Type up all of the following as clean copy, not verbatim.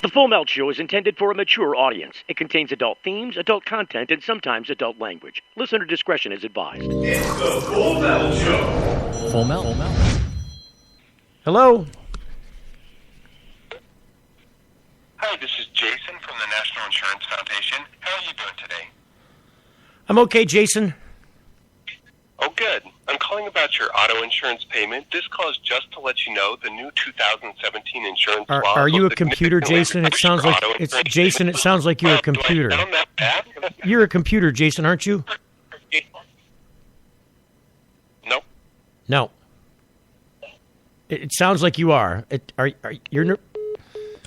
The Full Melt Show is intended for a mature audience. It contains adult themes, adult content, and sometimes adult language. Listener discretion is advised. It's the Full Melt Show. Full Melt. Hello? Hi, this is Jason from the National Insurance Foundation. How are you doing today? I'm okay, Jason. Oh, good. I'm calling about your auto insurance payment. This call is just to let you know the new 2017 insurance law. Are you a computer, Jason? It sounds like it's Jason. It sounds like you're a computer. Do I sound that bad? You're a computer, Jason, aren't you? Nope. No. It sounds like you are.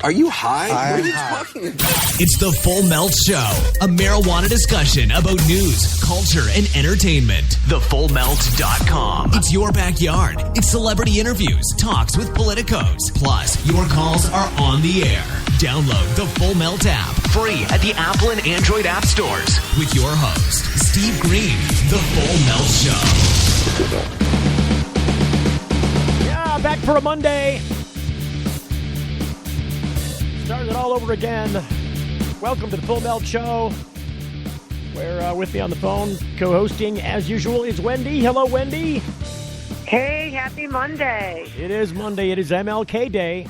Are you high? What are you talking about? It's the Full Melt Show, a marijuana discussion about news, culture, and entertainment. TheFullMelt.com. It's your backyard. It's celebrity interviews, talks with politicos. Plus, your calls are on the air. Download the Full Melt app, free at the Apple and Android app stores. With your host, Steve Green, the Full Melt Show. Yeah, back for a Monday. Starting it all over again. Welcome to the Full Melt Show. Where with me on the phone, co-hosting as usual, is Wendy. Hello, Wendy. Hey, happy Monday. It is Monday. It is MLK Day,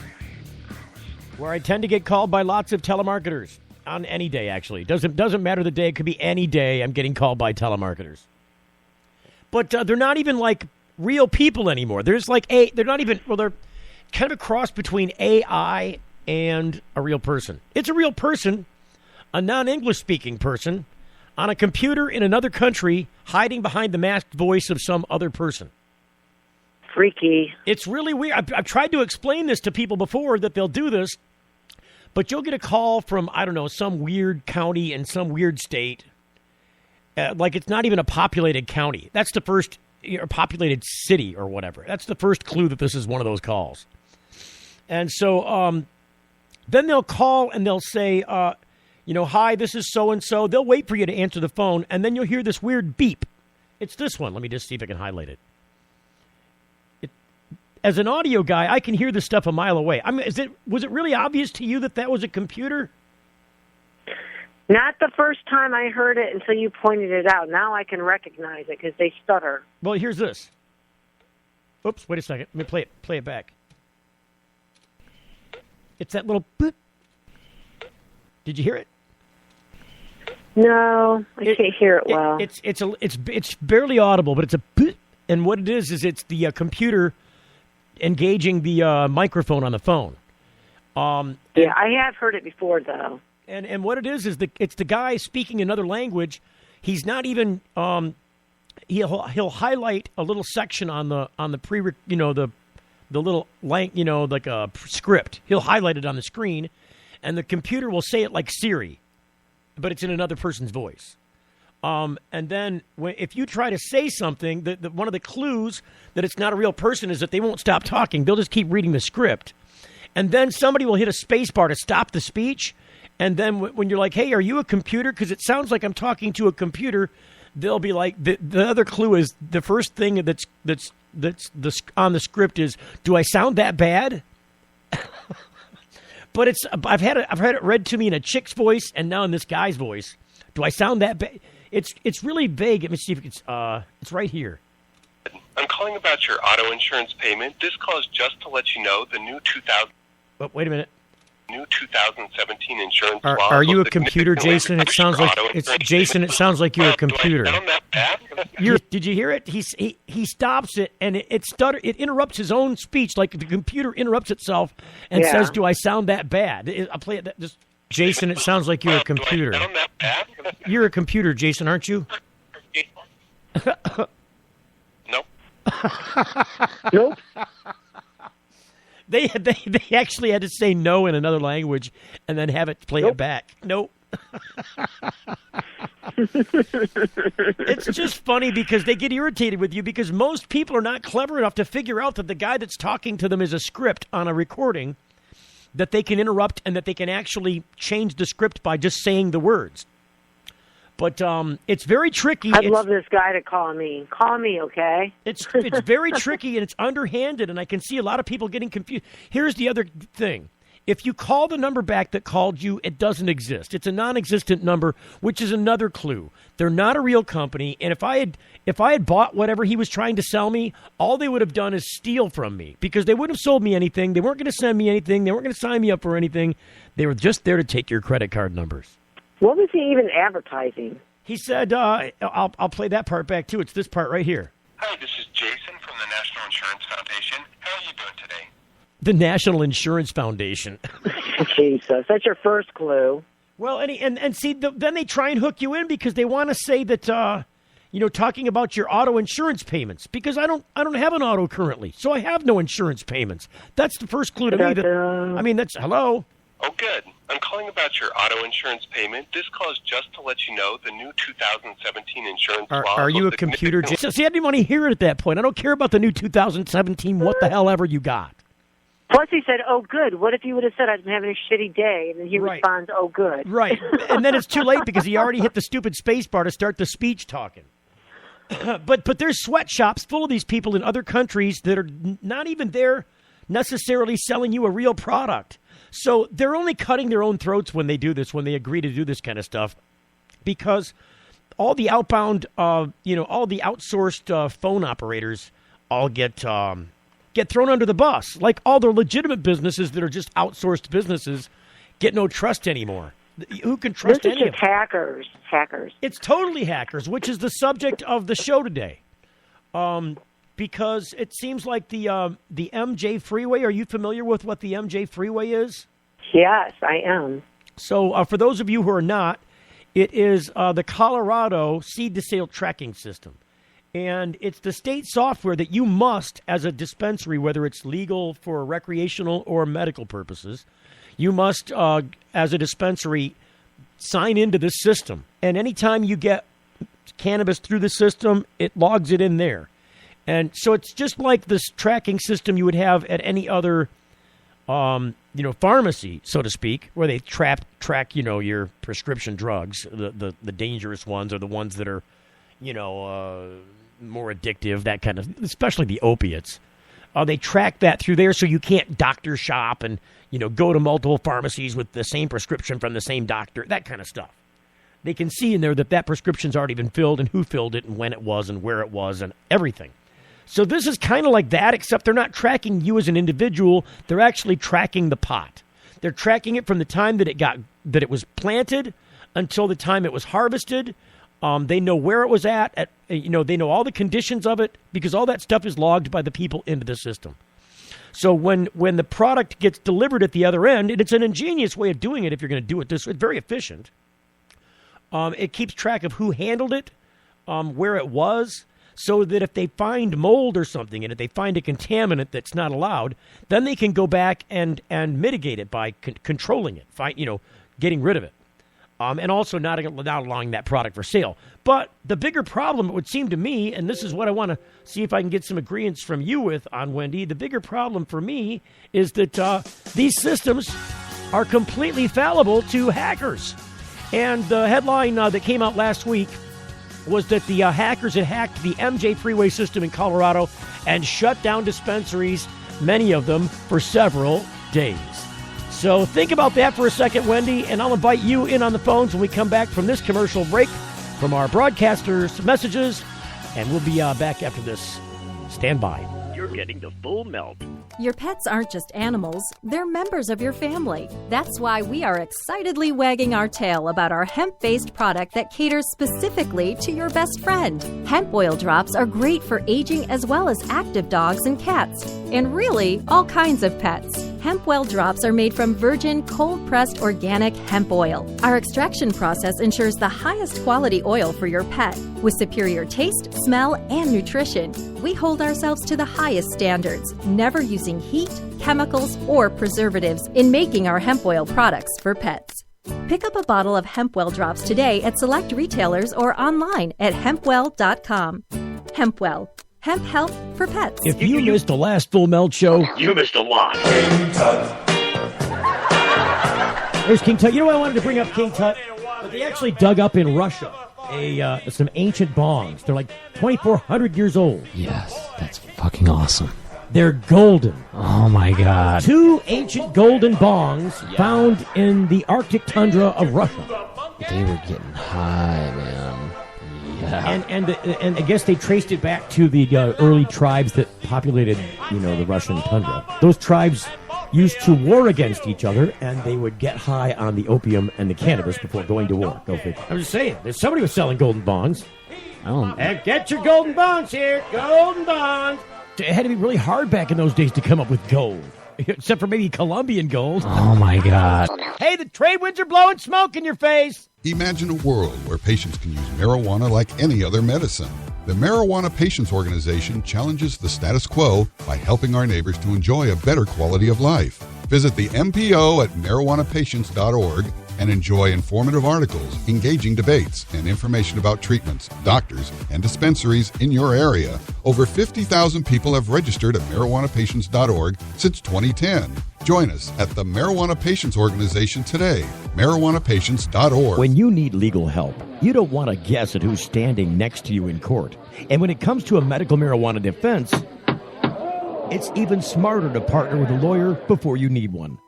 where I tend to get called by lots of telemarketers on any day. Actually, doesn't matter the day. It could be any day. I'm getting called by telemarketers, but they're not even like real people anymore. They're not even. Well, they're kind of a cross between AI and a real person. It's a real person, a non-English speaking person, on a computer in another country, hiding behind the masked voice of some other person. Freaky. It's really weird. I've tried to explain this to people before that they'll do this, but you'll get a call from, I don't know, some weird county in some weird state. Like it's not even a populated county. That's the first, populated city or whatever. That's the first clue that this is one of those calls. And so, then they'll call and they'll say, hi, this is so-and-so. They'll wait for you to answer the phone, and then you'll hear this weird beep. It's this one. Let me just see if I can highlight it. As an audio guy, I can hear this stuff a mile away. Was it really obvious to you that was a computer? Not the first time I heard it until you pointed it out. Now I can recognize it because they stutter. Well, here's this. Oops, wait a second. Let me play it back. It's that little boop. Did you hear it? No, I can't hear it well. It's barely audible, but it's a boop. And what it is it's the computer engaging the microphone on the phone. Yeah, I have heard it before though. And what it is it's the guy speaking another language. He's not even he'll highlight a little section on the the little like a script. He'll highlight it on the screen, and the computer will say it like Siri, but it's in another person's voice. And then if you try to say something, one of the clues that it's not a real person is that they won't stop talking. They'll just keep reading the script. And then somebody will hit a space bar to stop the speech. And then when you're like, hey, are you a computer? Because it sounds like I'm talking to a computer. They'll be like, the other clue is the first thing that's on the script is, do I sound that bad? But I've had it read to me in a chick's voice and now in this guy's voice. Do I sound that bad? It's really vague. Let me see if it's right here. I'm calling about your auto insurance payment. This call is just to let you know the new 2000. Oh, wait a minute. New 2017 insurance law. Are you a computer, Jason? It sounds like Jason. It sounds like you're a computer. Did you hear it? He stops it and it interrupts his own speech, like the computer interrupts itself and says, "Do I sound that bad?" I'll play it. Just Jason. It sounds like you're a computer. Do I sound that bad? You're a computer, Jason, aren't you? Nope. Nope. They actually had to say no in another language and then have it play it back. Nope. It's just funny because they get irritated with you because most people are not clever enough to figure out that the guy that's talking to them is a script on a recording that they can interrupt and that they can actually change the script by just saying the words. But it's very tricky. I'd love this guy to call me. Call me, okay? It's very tricky and it's underhanded, and I can see a lot of people getting confused. Here's the other thing. If you call the number back that called you, it doesn't exist. It's a non-existent number, which is another clue. They're not a real company, and if I had bought whatever he was trying to sell me, all they would have done is steal from me because they wouldn't have sold me anything. They weren't going to send me anything. They weren't going to sign me up for anything. They were just there to take your credit card numbers. What was he even advertising? He said, I'll play that part back, too. It's this part right here. Hi, this is Jason from the National Insurance Foundation. How are you doing today? The National Insurance Foundation. Jesus, that's your first clue. Well, and see, then they try and hook you in because they want to say that, talking about your auto insurance payments, because I don't have an auto currently, so I have no insurance payments. That's the first clue to me. That's hello. Oh, good. I'm calling about your auto insurance payment. This call is just to let you know the new 2017 insurance law. Are you a computer? See, I didn't want to hear it at that point. I don't care about the new 2017 what the hell ever you got. Plus, he said, "Oh, good." What if you would have said, "I'm having a shitty day," and then he responds, "Oh, good." Right, and then it's too late because he already hit the stupid space bar to start the speech talking. But there's sweatshops full of these people in other countries that are not even there necessarily selling you a real product. So they're only cutting their own throats when they do this, when they agree to do this kind of stuff, because all the outbound, all the outsourced phone operators all get thrown under the bus. Like all the legitimate businesses that are just outsourced businesses get no trust anymore. Who can trust any of them? Hackers. It's totally hackers, which is the subject of the show today. Because it seems like the MJ Freeway, are you familiar with what the MJ Freeway is? Yes, I am. So for those of you who are not, it is the Colorado seed-to-sale tracking system. And it's the state software that you must, as a dispensary, whether it's legal for recreational or medical purposes, you must, as a dispensary, sign into this system. And anytime you get cannabis through the system, it logs it in there. And so it's just like this tracking system you would have at any other, pharmacy, so to speak, where they track, your prescription drugs. The dangerous ones are the ones that are, more addictive, that kind of, especially the opiates. They track that through there so you can't doctor shop and, go to multiple pharmacies with the same prescription from the same doctor, that kind of stuff. They can see in there that prescription's already been filled and who filled it and when it was and where it was and everything. So this is kind of like that, except they're not tracking you as an individual. They're actually tracking the pot. They're tracking it from the time that it was planted until the time it was harvested. They know where it was at. They know all the conditions of it because all that stuff is logged by the people into the system. So when the product gets delivered at the other end, and it's an ingenious way of doing it if you're going to do it this way, it's very efficient. It keeps track of who handled it, where it was, so that if they find mold or something and if they find a contaminant that's not allowed, then they can go back and mitigate it by controlling it, getting rid of it. And also not allowing that product for sale. But the bigger problem, it would seem to me, and this is what I want to see if I can get some agreements from you with on Wendy, the bigger problem for me is that these systems are completely fallible to hackers. And the headline that came out last week was that the hackers had hacked the MJ Freeway system in Colorado and shut down dispensaries, many of them, for several days. So think about that for a second, Wendy, and I'll invite you in on the phones when we come back from this commercial break from our broadcasters' messages, and we'll be back after this. Stand by. You're getting the full melt. Your pets aren't just animals, they're members of your family. That's why we are excitedly wagging our tail about our hemp-based product that caters specifically to your best friend. Hemp oil drops are great for aging as well as active dogs and cats, and really all kinds of pets. Hemp well drops are made from virgin, cold-pressed organic hemp oil. Our extraction process ensures the highest quality oil for your pet. With superior taste, smell, and nutrition, we hold ourselves to the highest standards, never using heat, chemicals, or preservatives in making our hemp oil products for pets. Pick up a bottle of Hempwell drops today at select retailers or online at hempwell.com. Hempwell. Hemp health for pets. If you missed the last Full Melt show, You missed a lot. there's King Tut. You know why I wanted to bring up King Tut? But they actually dug up in Russia some ancient bongs. They're like 2,400 years old. Yes, that's fucking awesome. They're golden. Oh, my God. 2 ancient golden bongs found in the Arctic tundra of Russia. They were getting high, man. Yeah. And I guess they traced it back to the early tribes that populated, the Russian tundra. Those tribes used to war against each other, and they would get high on the opium and the cannabis before going to war. Go figure. I'm just saying, there's somebody was selling golden bongs. And get your golden bongs here, golden bongs. It had to be really hard back in those days to come up with gold, except for maybe Colombian gold. Oh, my God. Hey, the trade winds are blowing smoke in your face. Imagine a world where patients can use marijuana like any other medicine. The Marijuana Patients Organization challenges the status quo by helping our neighbors to enjoy a better quality of life. Visit the MPO at marijuanapatients.org and enjoy informative articles, engaging debates, and information about treatments, doctors, and dispensaries in your area. Over 50,000 people have registered at marijuanapatients.org since 2010. Join us at the Marijuana Patients Organization today, marijuanapatients.org. When you need legal help, you don't want to guess at who's standing next to you in court. And when it comes to a medical marijuana defense, it's even smarter to partner with a lawyer before you need one.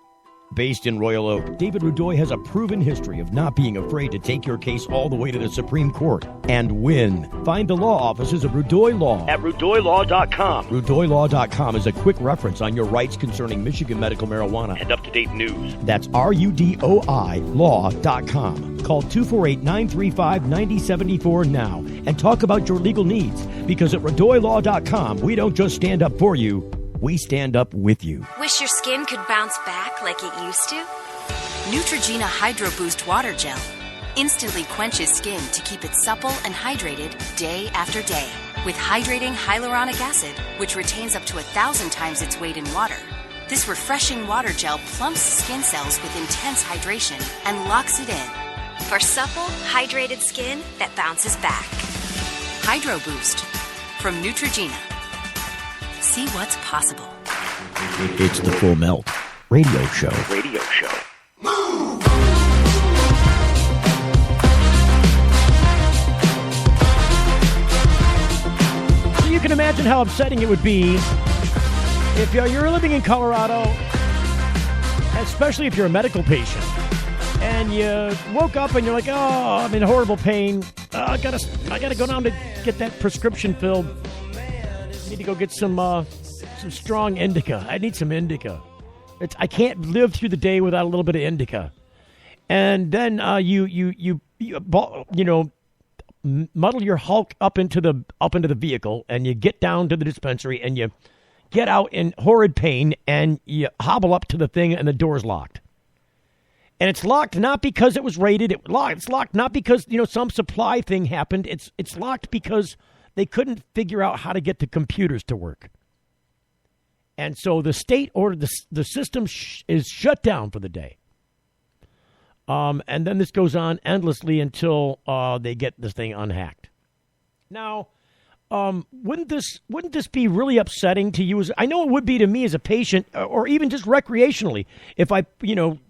Based in Royal Oak, David Rudoy has a proven history of not being afraid to take your case all the way to the Supreme Court and win. Find the law offices of Rudoy Law at RudoyLaw.com. RudoyLaw.com is a quick reference on your rights concerning Michigan medical marijuana and up-to-date news. That's RUDOI Law.com. Call 248-935-9074 now and talk about your legal needs, because at RudoyLaw.com, we don't just stand up for you, we stand up with you. Wish your skin could bounce back like it used to? Neutrogena Hydro Boost Water Gel instantly quenches skin to keep it supple and hydrated day after day. With hydrating hyaluronic acid, which retains up to 1,000 times its weight in water. This refreshing water gel plumps skin cells with intense hydration and locks it in. For supple, hydrated skin that bounces back. Hydro Boost from Neutrogena. See what's possible. It's the Full Melt Radio Show. Move! So you can imagine how upsetting it would be if you're living in Colorado, especially if you're a medical patient, and you woke up and you're like, oh, I'm in horrible pain. I gotta go down to get that prescription filled. Need to go get some strong indica. I need some indica. I can't live through the day without a little bit of indica. And then you muddle your Hulk up into the vehicle, and you get down to the dispensary, and you get out in horrid pain, and you hobble up to the thing, and the door's locked. And it's locked not because it was raided. It's locked not because some supply thing happened. It's locked because they couldn't figure out how to get the computers to work. And so the state ordered the system is shut down for the day. And then this goes on endlessly until they get this thing unhacked. Now, wouldn't this be really upsetting to you? I know it would be to me as a patient, or even just recreationally, if I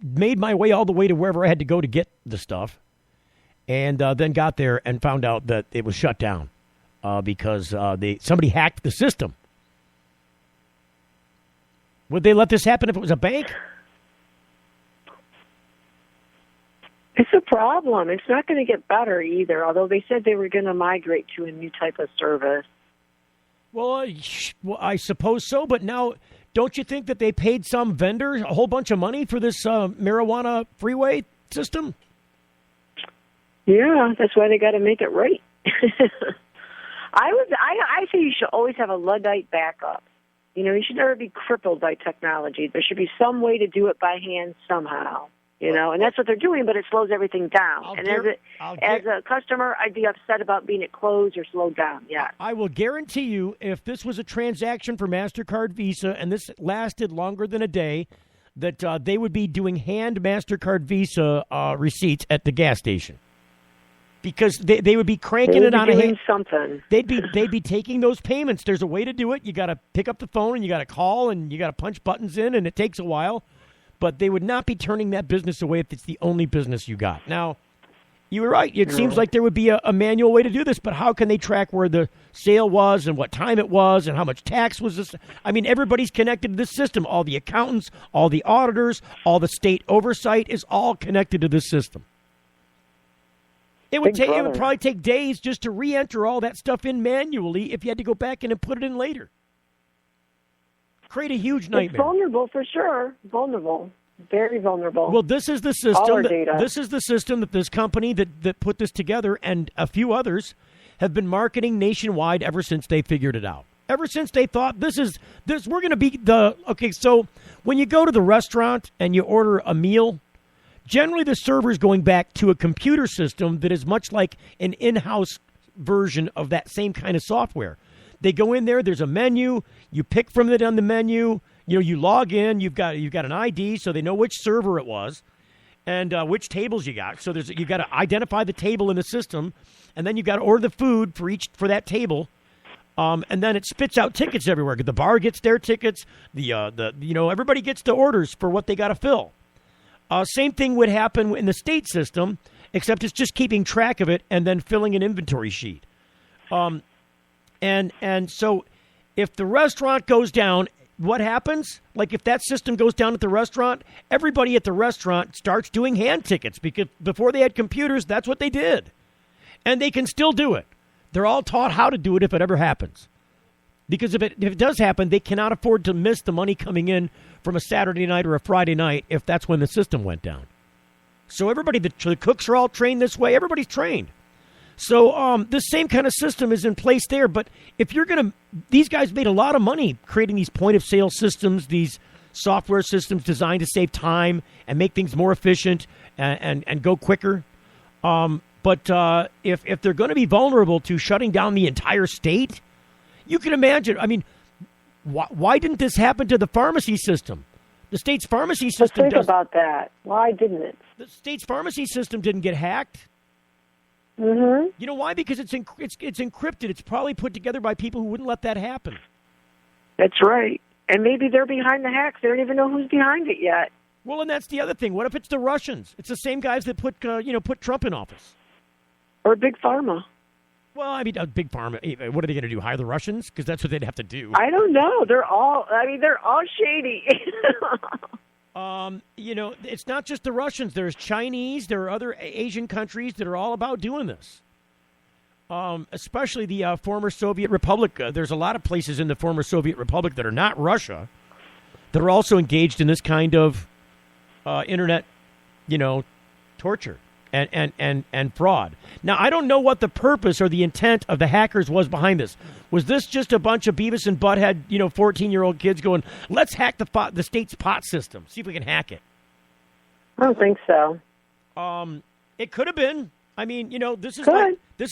made my way all the way to wherever I had to go to get the stuff, and then got there and found out that it was shut down. Because somebody hacked the system. Would they let this happen if it was a bank? It's a problem. It's not going to get better either, although they said they were going to migrate to a new type of service. Well, I suppose so, but now don't you think that they paid some vendor a whole bunch of money for this marijuana freeway system? Yeah, that's why they got to make it right. I think you should always have a Luddite backup. You should never be crippled by technology. There should be some way to do it by hand somehow. And that's what they're doing, but it slows everything down. As a customer, I'd be upset about being closed or slowed down. Yeah. I will guarantee you, if this was a transaction for MasterCard Visa and this lasted longer than a day, that they would be doing hand MasterCard Visa receipts at the gas station. Because they would be cranking it on a hand. Something. They'd be taking those payments. There's a way to do it. You got to pick up the phone and you got to call and you got to punch buttons in, and it takes a while. But they would not be turning that business away if it's the only business you got. Now, You were right. It seems like there would be a manual way to do this, but how can they track where the sale was and what time it was and how much tax was this? I mean, everybody's connected to this system. All the accountants, all the auditors, all the state oversight is all connected to this system. It would probably take days just to re-enter all that stuff in manually if you had to go back in and put it in later. Create a huge nightmare. It's vulnerable for sure. Vulnerable. Very vulnerable. Well, this is the system. This is the system that this company that put this together and a few others have been marketing nationwide ever since they figured it out. Ever since they thought we're going to be okay. So when you go to the restaurant and you order a meal, generally the server's going back to a computer system that is much like an in-house version of that same kind of software. They go in there. There's a menu. You pick from it on the menu. You log in. You've got an ID, so they know which server it was, and which tables you got. So you've got to identify the table in the system, and then you've got to order the food for that table, and then it spits out tickets everywhere. The bar gets their tickets. Everybody gets the orders for what they got to fill. Same thing would happen in the state system, except it's just keeping track of it and then filling an inventory sheet. And so if the restaurant goes down, what happens? Like if that system goes down at the restaurant, everybody at the restaurant starts doing hand tickets because before they had computers, that's what they did. And they can still do it. They're all taught how to do it if it ever happens. Because if it does happen, they cannot afford to miss the money coming in from a Saturday night or a Friday night if that's when the system went down. So everybody, the cooks are all trained this way. Everybody's trained. So this same kind of system is in place there. But if you're going to, these guys made a lot of money creating these point of sale systems, these software systems designed to save time and make things more efficient and go quicker. But if they're going to be vulnerable to shutting down the entire state, you can imagine. I mean, why didn't this happen to the pharmacy system? The state's pharmacy system. Let's think about that. Why didn't it? The state's pharmacy system didn't get hacked. Mm-hmm. You know why? Because it's encrypted. It's probably put together by people who wouldn't let that happen. That's right. And maybe they're behind the hacks. They don't even know who's behind it yet. Well, and that's the other thing. What if it's the Russians? It's the same guys that put Trump in office. Or Big Pharma. Well, I mean, Big Pharma. What are they going to do? Hire the Russians? Because that's what they'd have to do. I don't know. They're all shady. It's not just the Russians. There's Chinese. There are other Asian countries that are all about doing this. Especially the former Soviet Republic. There's a lot of places in the former Soviet Republic that are not Russia that are also engaged in this kind of internet, torture and fraud. Now, I don't know what the purpose or the intent of the hackers was behind this. Was this just a bunch of Beavis and Butthead, 14-year-old kids going, let's hack the state's pot system, see if we can hack it? I don't think so. It could have been. I mean, this is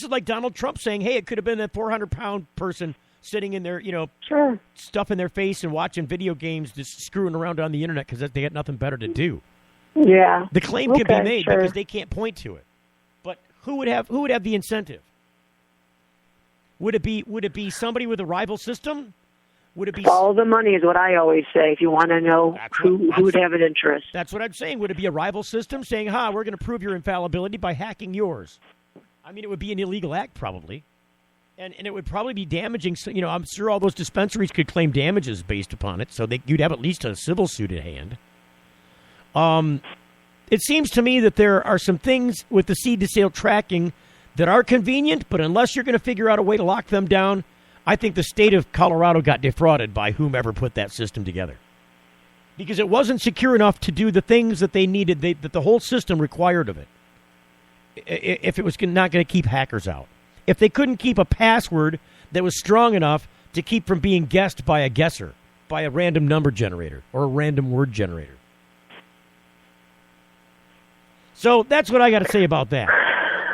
like Donald Trump saying, hey, it could have been a 400-pound person sitting in their, sure, stuff in their face and watching video games, just screwing around on the internet because they got nothing better to do. Yeah. The claim can be made because they can't point to it. But who would have the incentive? Would it be somebody with a rival system? Would it be follow the money is what I always say. If you want to know who would have an interest. That's what I'm saying. Would it be a rival system saying, we're going to prove your infallibility by hacking yours? I mean, it would be an illegal act probably. And it would probably be damaging. I'm sure all those dispensaries could claim damages based upon it. So you'd have at least a civil suit at hand. It seems to me that there are some things with the seed-to-sale tracking that are convenient, but unless you're going to figure out a way to lock them down, I think the state of Colorado got defrauded by whomever put that system together. Because it wasn't secure enough to do the things that they needed, that the whole system required of it, if it was not going to keep hackers out. If they couldn't keep a password that was strong enough to keep from being guessed by a guesser, by a random number generator or a random word generator. So that's what I got to say about that.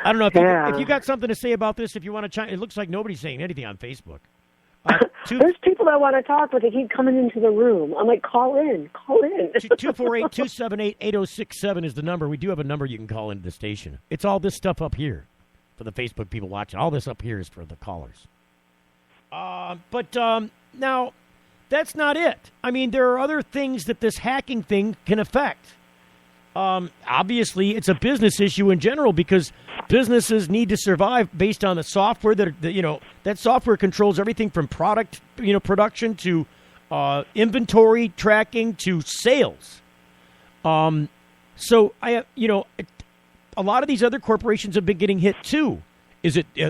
I don't know if you got something to say about this. If you want to chime, it looks like nobody's saying anything on Facebook. There's people that want to talk, but they keep coming into the room. I'm like, call in. 248-278-8067 is the number. We do have a number you can call into the station. It's all this stuff up here for the Facebook people watching. All this up here is for the callers. But now, that's not it. I mean, there are other things that this hacking thing can affect. Obviously, it's a business issue in general because businesses need to survive based on the software that software controls everything from product, production to inventory tracking to sales. So a lot of these other corporations have been getting hit too.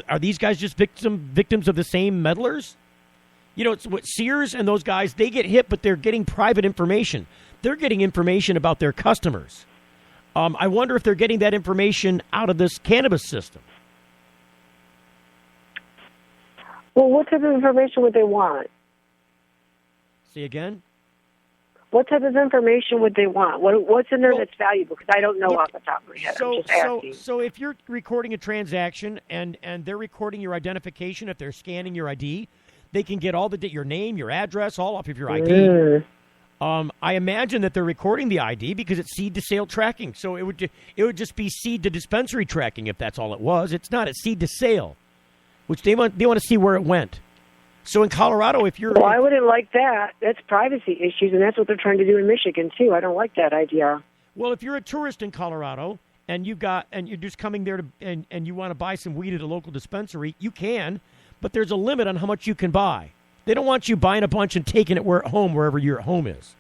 Are these guys just victims of the same meddlers? It's what Sears and those guys, they get hit, but they're getting private information. They're getting information about their customers. I wonder if they're getting that information out of this cannabis system. Well, what type of information would they want? Say again? What type of information would they want? What's in there that's valuable? Because I don't know off the top of my head. I'm just asking. So if you're recording a transaction and they're recording your identification, if they're scanning your ID, they can get all your name, your address, all off of your ID. I imagine that they're recording the ID because it's seed to sale tracking. So it would just be seed to dispensary tracking if that's all it was. It's not a seed to sale, which they want to see where it went. So in Colorado, well, I wouldn't like that. That's privacy issues, and that's what they're trying to do in Michigan too. I don't like that idea. Well, if you're a tourist in Colorado and you're just coming there and you want to buy some weed at a local dispensary, you can, but there's a limit on how much you can buy. They don't want you buying a bunch and taking it wherever your home is.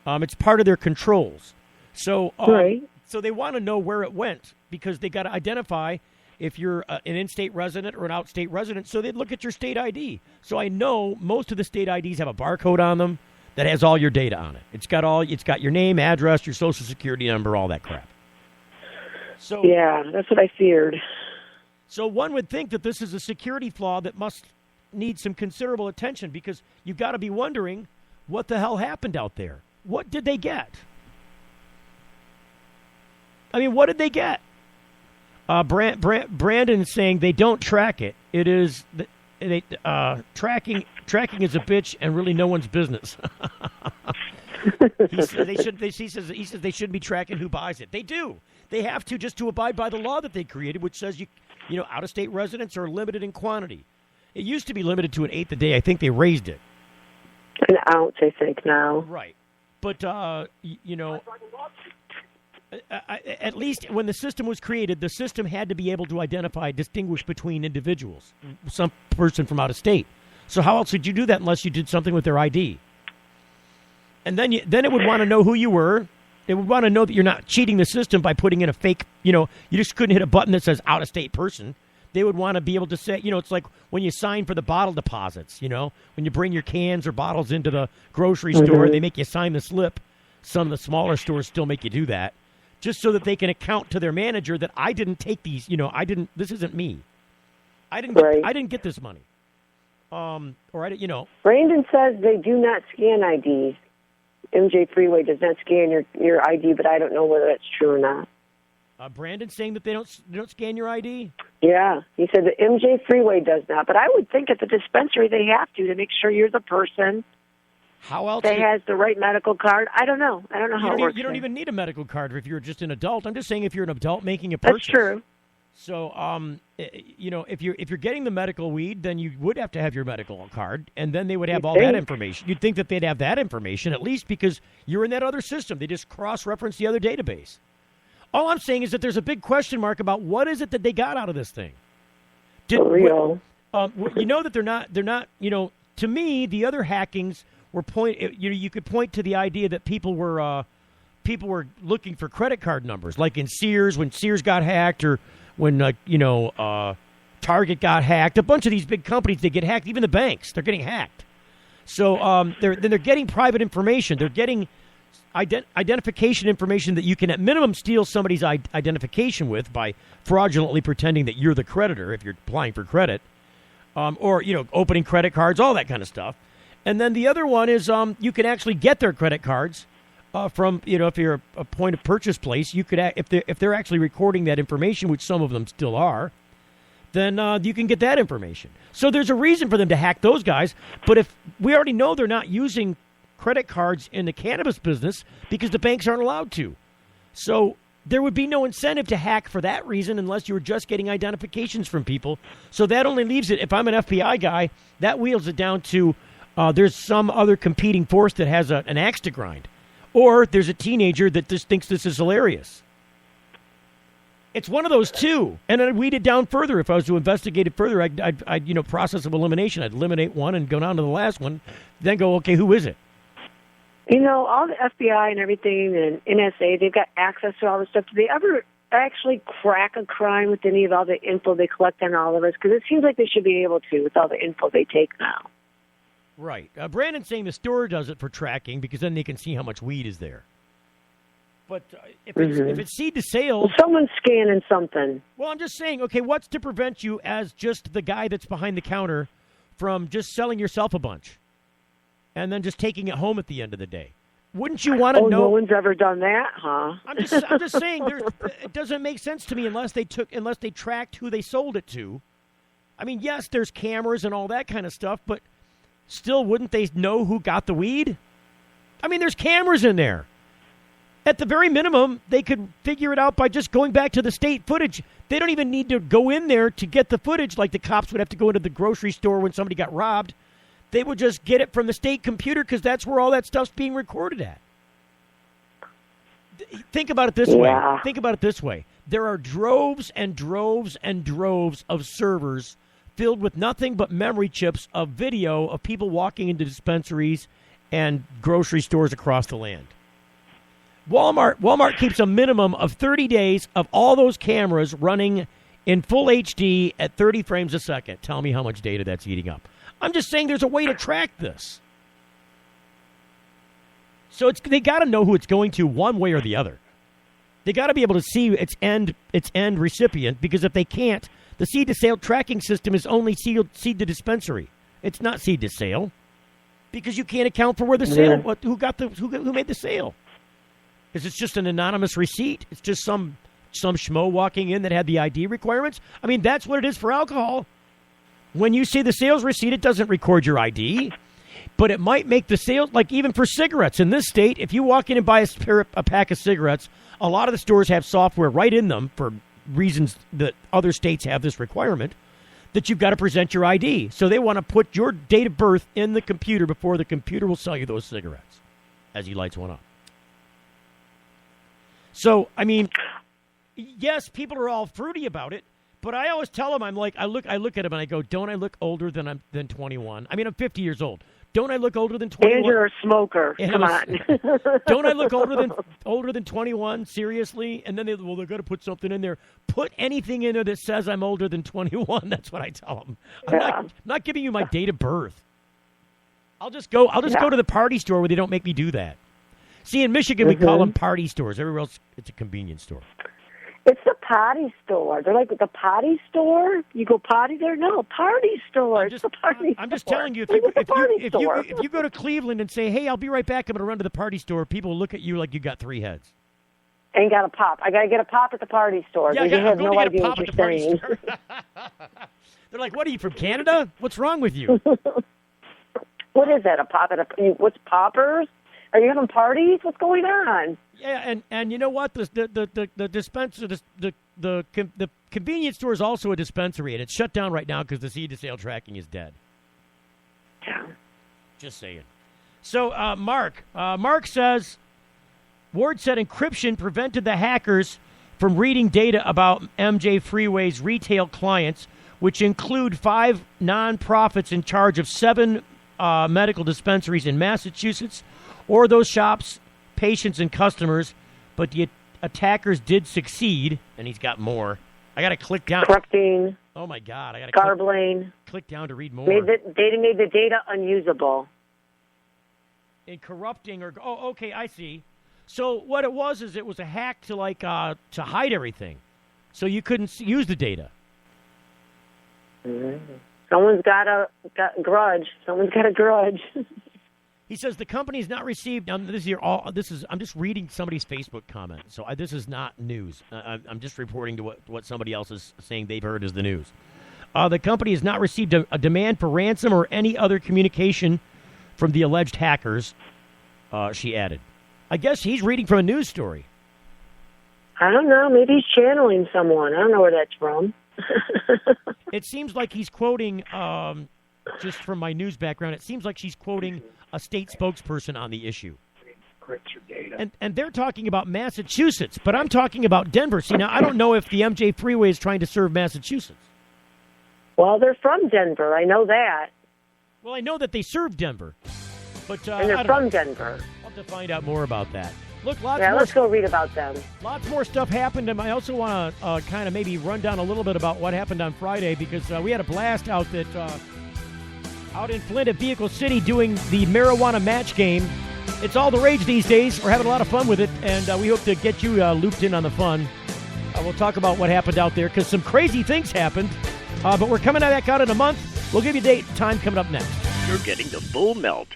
It's part of their controls. So, right. So they want to know where it went because they got to identify if you're an in-state resident or an out-state resident. So they'd look at your state ID. So I know most of the state IDs have a barcode on them that has all your data on it. It's got your name, address, your social security number, all that crap. So yeah, that's what I feared. So one would think that this is a security flaw that must need some considerable attention because you've got to be wondering what the hell happened out there. What did they get? I mean, what did they get? Brandon saying they don't track it. It is tracking is a bitch and really no one's business. He says they shouldn't be tracking who buys it. They do. They have to just to abide by the law that they created, which says out-of-state residents are limited in quantity. It used to be limited to an eighth a day. I think they raised it. An ounce, I think now. Right, but at least when the system was created, the system had to be able to distinguish between individuals, some person from out of state. So how else would you do that unless you did something with their ID? And then it would want to know who you were. It would want to know that you're not cheating the system by putting in a fake, you just couldn't hit a button that says out-of-state person. They would want to be able to say, it's like when you sign for the bottle deposits, when you bring your cans or bottles into the grocery store, they make you sign the slip. Some of the smaller stores still make you do that. Just so that they can account to their manager that I didn't take these, this isn't me. I didn't get this money. Brandon says they do not scan IDs. MJ Freeway does not scan your ID, but I don't know whether that's true or not. Brandon saying that they don't scan your ID? Yeah, he said the MJ Freeway does not, but I would think at the dispensary they have to make sure you're the person. How else? That has the right medical card. I don't know. I don't know how it works. You don't even need a medical card if you're just an adult. I'm just saying if you're an adult making a purchase. That's true. So, if you're getting the medical weed, then you would have to have your medical card, and then they would have all that information. You'd think that they'd have that information at least because you're in that other system. They just cross-reference the other database. All I'm saying is that there's a big question mark about what is it that they got out of this thing. For real. That they're not. To me, the other hackings were you could point to the idea that people were looking for credit card numbers, like in Sears when Sears got hacked, or when Target got hacked. A bunch of these big companies, they get hacked. Even the banks, they're getting hacked. So they're getting private information. They're getting identification information that you can at minimum steal somebody's identification with by fraudulently pretending that you're the creditor if you're applying for credit, or opening credit cards, all that kind of stuff. And then the other one is you can actually get their credit cards from if you're a point of purchase place. You could if they're actually recording that information, which some of them still are, then you can get that information. So there's a reason for them to hack those guys. But if we already know they're not using credit cards in the cannabis business because the banks aren't allowed to, so there would be no incentive to hack for that reason unless you were just getting identifications from people. So that only leaves it, if I'm an FBI guy, that wheels it down to there's some other competing force that has an axe to grind. or there's a teenager that just thinks this is hilarious. It's one of those two. And I'd weed it down further. If I was to investigate it further, I'd process of elimination. I'd eliminate one and go down to the last one, then go, okay, who is it? All the FBI and everything and NSA, they've got access to all this stuff. Do they ever actually crack a crime with any of all the info they collect on all of us? Because it seems like they should be able to with all the info they take now. Right. Brandon's saying the store does it for tracking because then they can see how much weed is there. But if it's seed to sale... Well, someone's scanning something. Well, I'm just saying, okay, what's to prevent you as just the guy that's behind the counter from just selling yourself a bunch and then just taking it home at the end of the day? Wouldn't you want to know? No one's ever done that, huh? I'm just saying, it doesn't make sense to me unless they tracked who they sold it to. I mean, yes, there's cameras and all that kind of stuff, but still, wouldn't they know who got the weed? I mean, there's cameras in there. At the very minimum, they could figure it out by just going back to the state footage. They don't even need to go in there to get the footage like the cops would have to go into the grocery store when somebody got robbed. They would just get it from the state computer because that's where all that stuff's being recorded at. Think about it this way. Think about it this way. There are droves and droves and droves of servers filled with nothing but memory chips of video of people walking into dispensaries and grocery stores across the land. Walmart keeps a minimum of 30 days of all those cameras running in full HD at 30 frames a second. Tell me how much data that's eating up. I'm just saying there's a way to track this. So they got to know who it's going to one way or the other. They got to be able to see its end recipient, because if they can't, the seed to sale tracking system is only seed to dispensary. It's not seed to sale because you can't account for where the sale who made the sale. Is it just an anonymous receipt? It's just some schmo walking in that had the ID requirements? I mean, that's what it is for alcohol. When you see the sales receipt, it doesn't record your ID, but it might make the sales, like even for cigarettes. In this state, if you walk in and buy a pack of cigarettes, a lot of the stores have software right in them for reasons that other states have this requirement, that you've got to present your ID. So they want to put your date of birth in the computer before the computer will sell you those cigarettes as he lights one up. So, I mean, yes, people are all fruity about it, but I always tell them, I'm like, I look at them and I go, don't I look older than 21? I mean, I'm 50 years old. Don't I look older than 21? And you're a smoker. Come on. Don't I look older than 21? Seriously? And then they're going to put something in there. Put anything in there that says I'm older than 21. That's what I tell them. I'm not giving you my date of birth. I'll just go to the party store where they don't make me do that. See, in Michigan, we call them party stores. Everywhere else, it's a convenience store. It's the potty store. They're like the potty store. You go potty there? No, party store. I'm just telling you, if you go to Cleveland and say, hey, I'll be right back, I'm going to run to the party store, people will look at you like you got three heads. Ain't got a pop. I got to get a pop at the party store. Yeah, you have no idea what you're saying. They're like, what are you, from Canada? What's wrong with you? What is that, a pop at what's poppers? Are you having parties? What's going on? Yeah, and you know what? The dispenser, the convenience store is also a dispensary, and it's shut down right now because the seed to sale tracking is dead. Yeah. Just saying. So, Mark says, Ward said encryption prevented the hackers from reading data about MJ Freeway's retail clients, which include 5 nonprofits in charge of 7 medical dispensaries in Massachusetts, or those shops, patients, and customers, but the attackers did succeed, and he's got more. I got to click down. Corrupting. Oh, my God. I got to garbling. Click down to read more. Made the data unusable. In corrupting or... Oh, okay, I see. So what it was is it was a hack to, to hide everything. So you couldn't use the data. Mm-hmm. Someone's got a grudge. Someone's got a grudge. He says the company has not received. Now, I'm just reading somebody's Facebook comment, so this is not news. I'm just reporting to what somebody else is saying they've heard as the news. The company has not received a demand for ransom or any other communication from the alleged hackers. She added, "I guess he's reading from a news story." I don't know. Maybe he's channeling someone. I don't know where that's from. It seems like he's quoting. Just from my news background, it seems like she's quoting a state spokesperson on the issue. And they're talking about Massachusetts, but I'm talking about Denver. See, now I don't know if the MJ Freeway is trying to serve Massachusetts. Well, they're from Denver. I know that. Well, I know that they serve Denver, but and they're from Denver. I'll have to find out more about that. Look, let's go read about them. Lots more stuff happened, and I also want to kind of maybe run down a little bit about what happened on Friday, because we had a blast out in Flint at Vehicle City doing the marijuana match game. It's all the rage these days. We're having a lot of fun with it, and we hope to get you looped in on the fun. We'll talk about what happened out there, because some crazy things happened, but we're coming back out in a month. We'll give you a date and time coming up next. You're getting the full melt.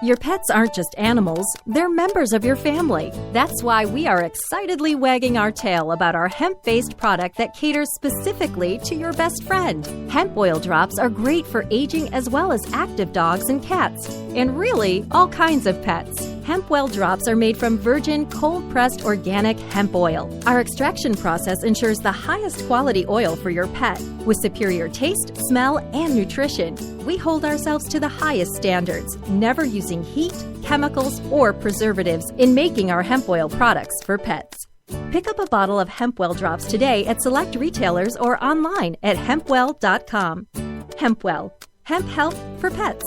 Your pets aren't just animals, they're members of your family. That's why we are excitedly wagging our tail about our hemp-based product that caters specifically to your best friend. Hemp oil drops are great for aging as well as active dogs and cats, and really, all kinds of pets. Hemp oil drops are made from virgin, cold-pressed organic hemp oil. Our extraction process ensures the highest quality oil for your pet, with superior taste, smell, and nutrition. We hold ourselves to the highest standards, never using heat, chemicals, or preservatives in making our hemp oil products for pets. Pick up a bottle of hemp oil drops today at select retailers or online at hempwell.com. Hempwell. Hemp health for pets.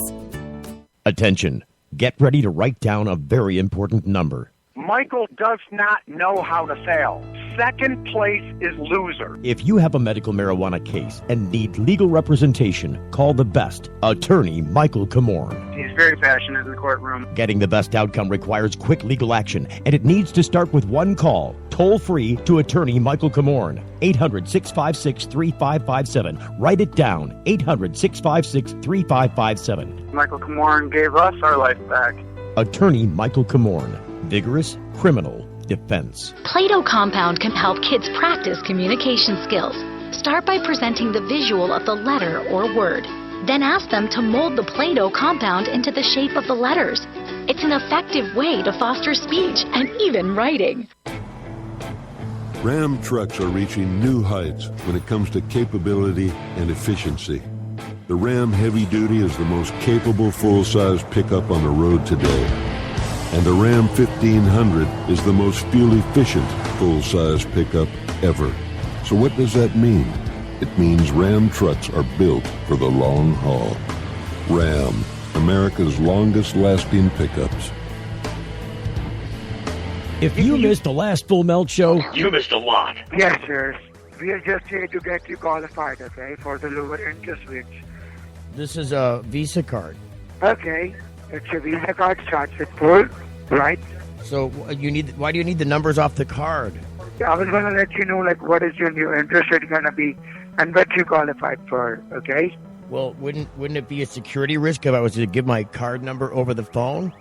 Attention. Get ready to write down a very important number. Michael does not know how to fail. Second place is loser. If you have a medical marijuana case and need legal representation, call the best, attorney Michael Comorn. He's very passionate in the courtroom. Getting the best outcome requires quick legal action, and it needs to start with one call, toll-free to attorney Michael Comorn. 800-656-3557. Write it down, 800-656-3557. Michael Comorn gave us our life back. Attorney Michael Comorn. Vigorous criminal defense. Play-Doh compound can help kids practice communication skills. Start by presenting the visual of the letter or word. Then ask them to mold the Play-Doh compound into the shape of the letters. It's an effective way to foster speech and even writing. Ram trucks are reaching new heights when it comes to capability and efficiency. The Ram Heavy Duty is the most capable full-size pickup on the road today. And the Ram 1500 is the most fuel-efficient full-size pickup ever. So what does that mean? It means Ram trucks are built for the long haul. Ram, America's longest-lasting pickups. If you missed the last Full Melt show, you missed a lot. Yes, sir. We are just here to get you qualified, okay, for the lower interest rates. This is a Visa card. Okay. It's a Visa card, starts with 4, right? So why do you need the numbers off the card? I was going to let you know, what is your new interest rate going to be and what you qualified for, okay? Well, wouldn't it be a security risk if I was to give my card number over the phone?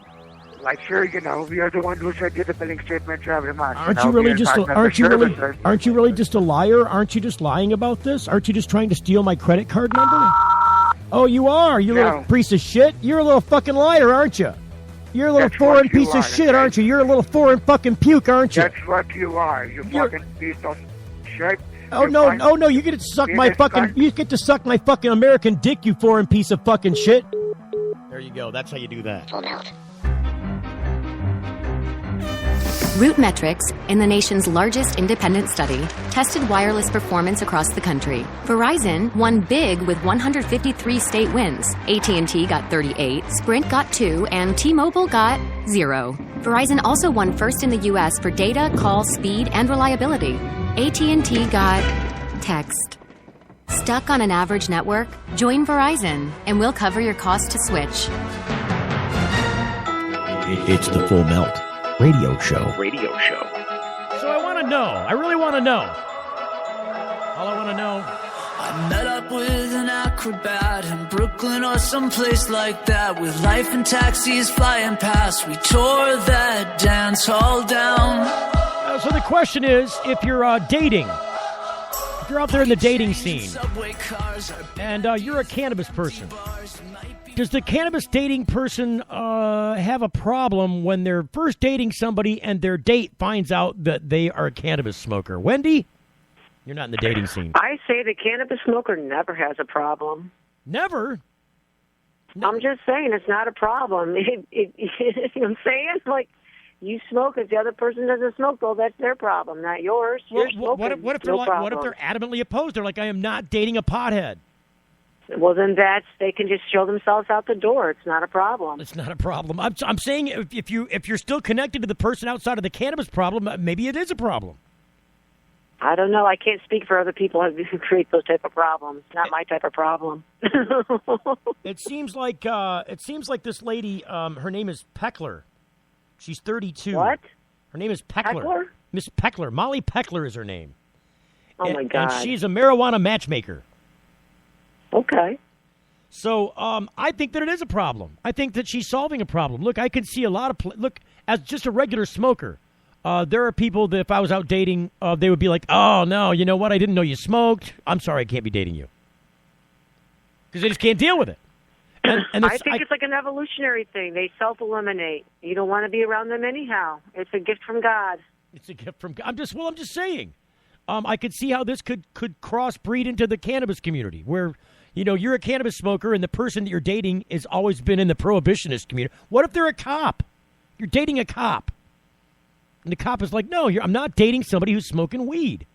Sure, we are the one who sent you the billing statement every month. Aren't you really just a liar? Aren't you just lying about this? Aren't you just trying to steal my credit card number? Oh, you are, you little piece of shit. You're a little fucking liar, aren't you? You're a little foreign piece of shit, aren't you? You're a little foreign fucking puke, aren't you? That's what you are, fucking piece of shit. Oh no, you get to suck my fucking American dick, you foreign piece of fucking shit. There you go. That's how you do that. Full melt. RootMetrics, in the nation's largest independent study, tested wireless performance across the country. Verizon won big with 153 state wins. AT&T got 38, Sprint got 2, and T-Mobile got 0. Verizon also won first in the U.S. for data, call, speed, and reliability. AT&T got text. Stuck on an average network? Join Verizon, and we'll cover your cost to switch. It's the Full Melt Radio Show. So I really want to know. All I want to know. I met up with an acrobat in Brooklyn or someplace like that, with life and taxis flying past. We tore that dance hall down. So the question is, if you're dating, if you're out there in the dating scene, and you're a cannabis person, does the cannabis dating person have a problem when they're first dating somebody and their date finds out that they are a cannabis smoker? Wendy, you're not in the dating scene. I say the cannabis smoker never has a problem. Never? I'm just saying it's not a problem. You know what I'm saying? You smoke. If the other person doesn't smoke, well, that's their problem, not yours. Well, You're smoking. what if they're what if they're adamantly opposed? They're like, I am not dating a pothead. Well, then they can just show themselves out the door. It's not a problem. It's not a problem. I'm saying if you're still connected to the person outside of the cannabis problem, maybe it is a problem. I don't know. I can't speak for other people who create those type of problems. It's not my type of problem. It seems like this lady. Her name is Peckler. She's 32. What? Her name is Peckler. Peckler? Miss Peckler. Molly Peckler is her name. Oh, my God. And she's a marijuana matchmaker. Okay. So I think that it is a problem. I think that she's solving a problem. Look, I can see a lot of... Look, as just a regular smoker, there are people that if I was out dating, they would be like, oh, no, you know what? I didn't know you smoked. I'm sorry, I can't be dating you. Because they just can't deal with it. And I think it's like an evolutionary thing. They self-eliminate. You don't want to be around them anyhow. It's a gift from God. It's a gift from God. I'm just saying. I could see how this could crossbreed into the cannabis community where, you know, you're a cannabis smoker and the person that you're dating has always been in the prohibitionist community. What if they're a cop? You're dating a cop. And the cop is like, no, I'm not dating somebody who's smoking weed.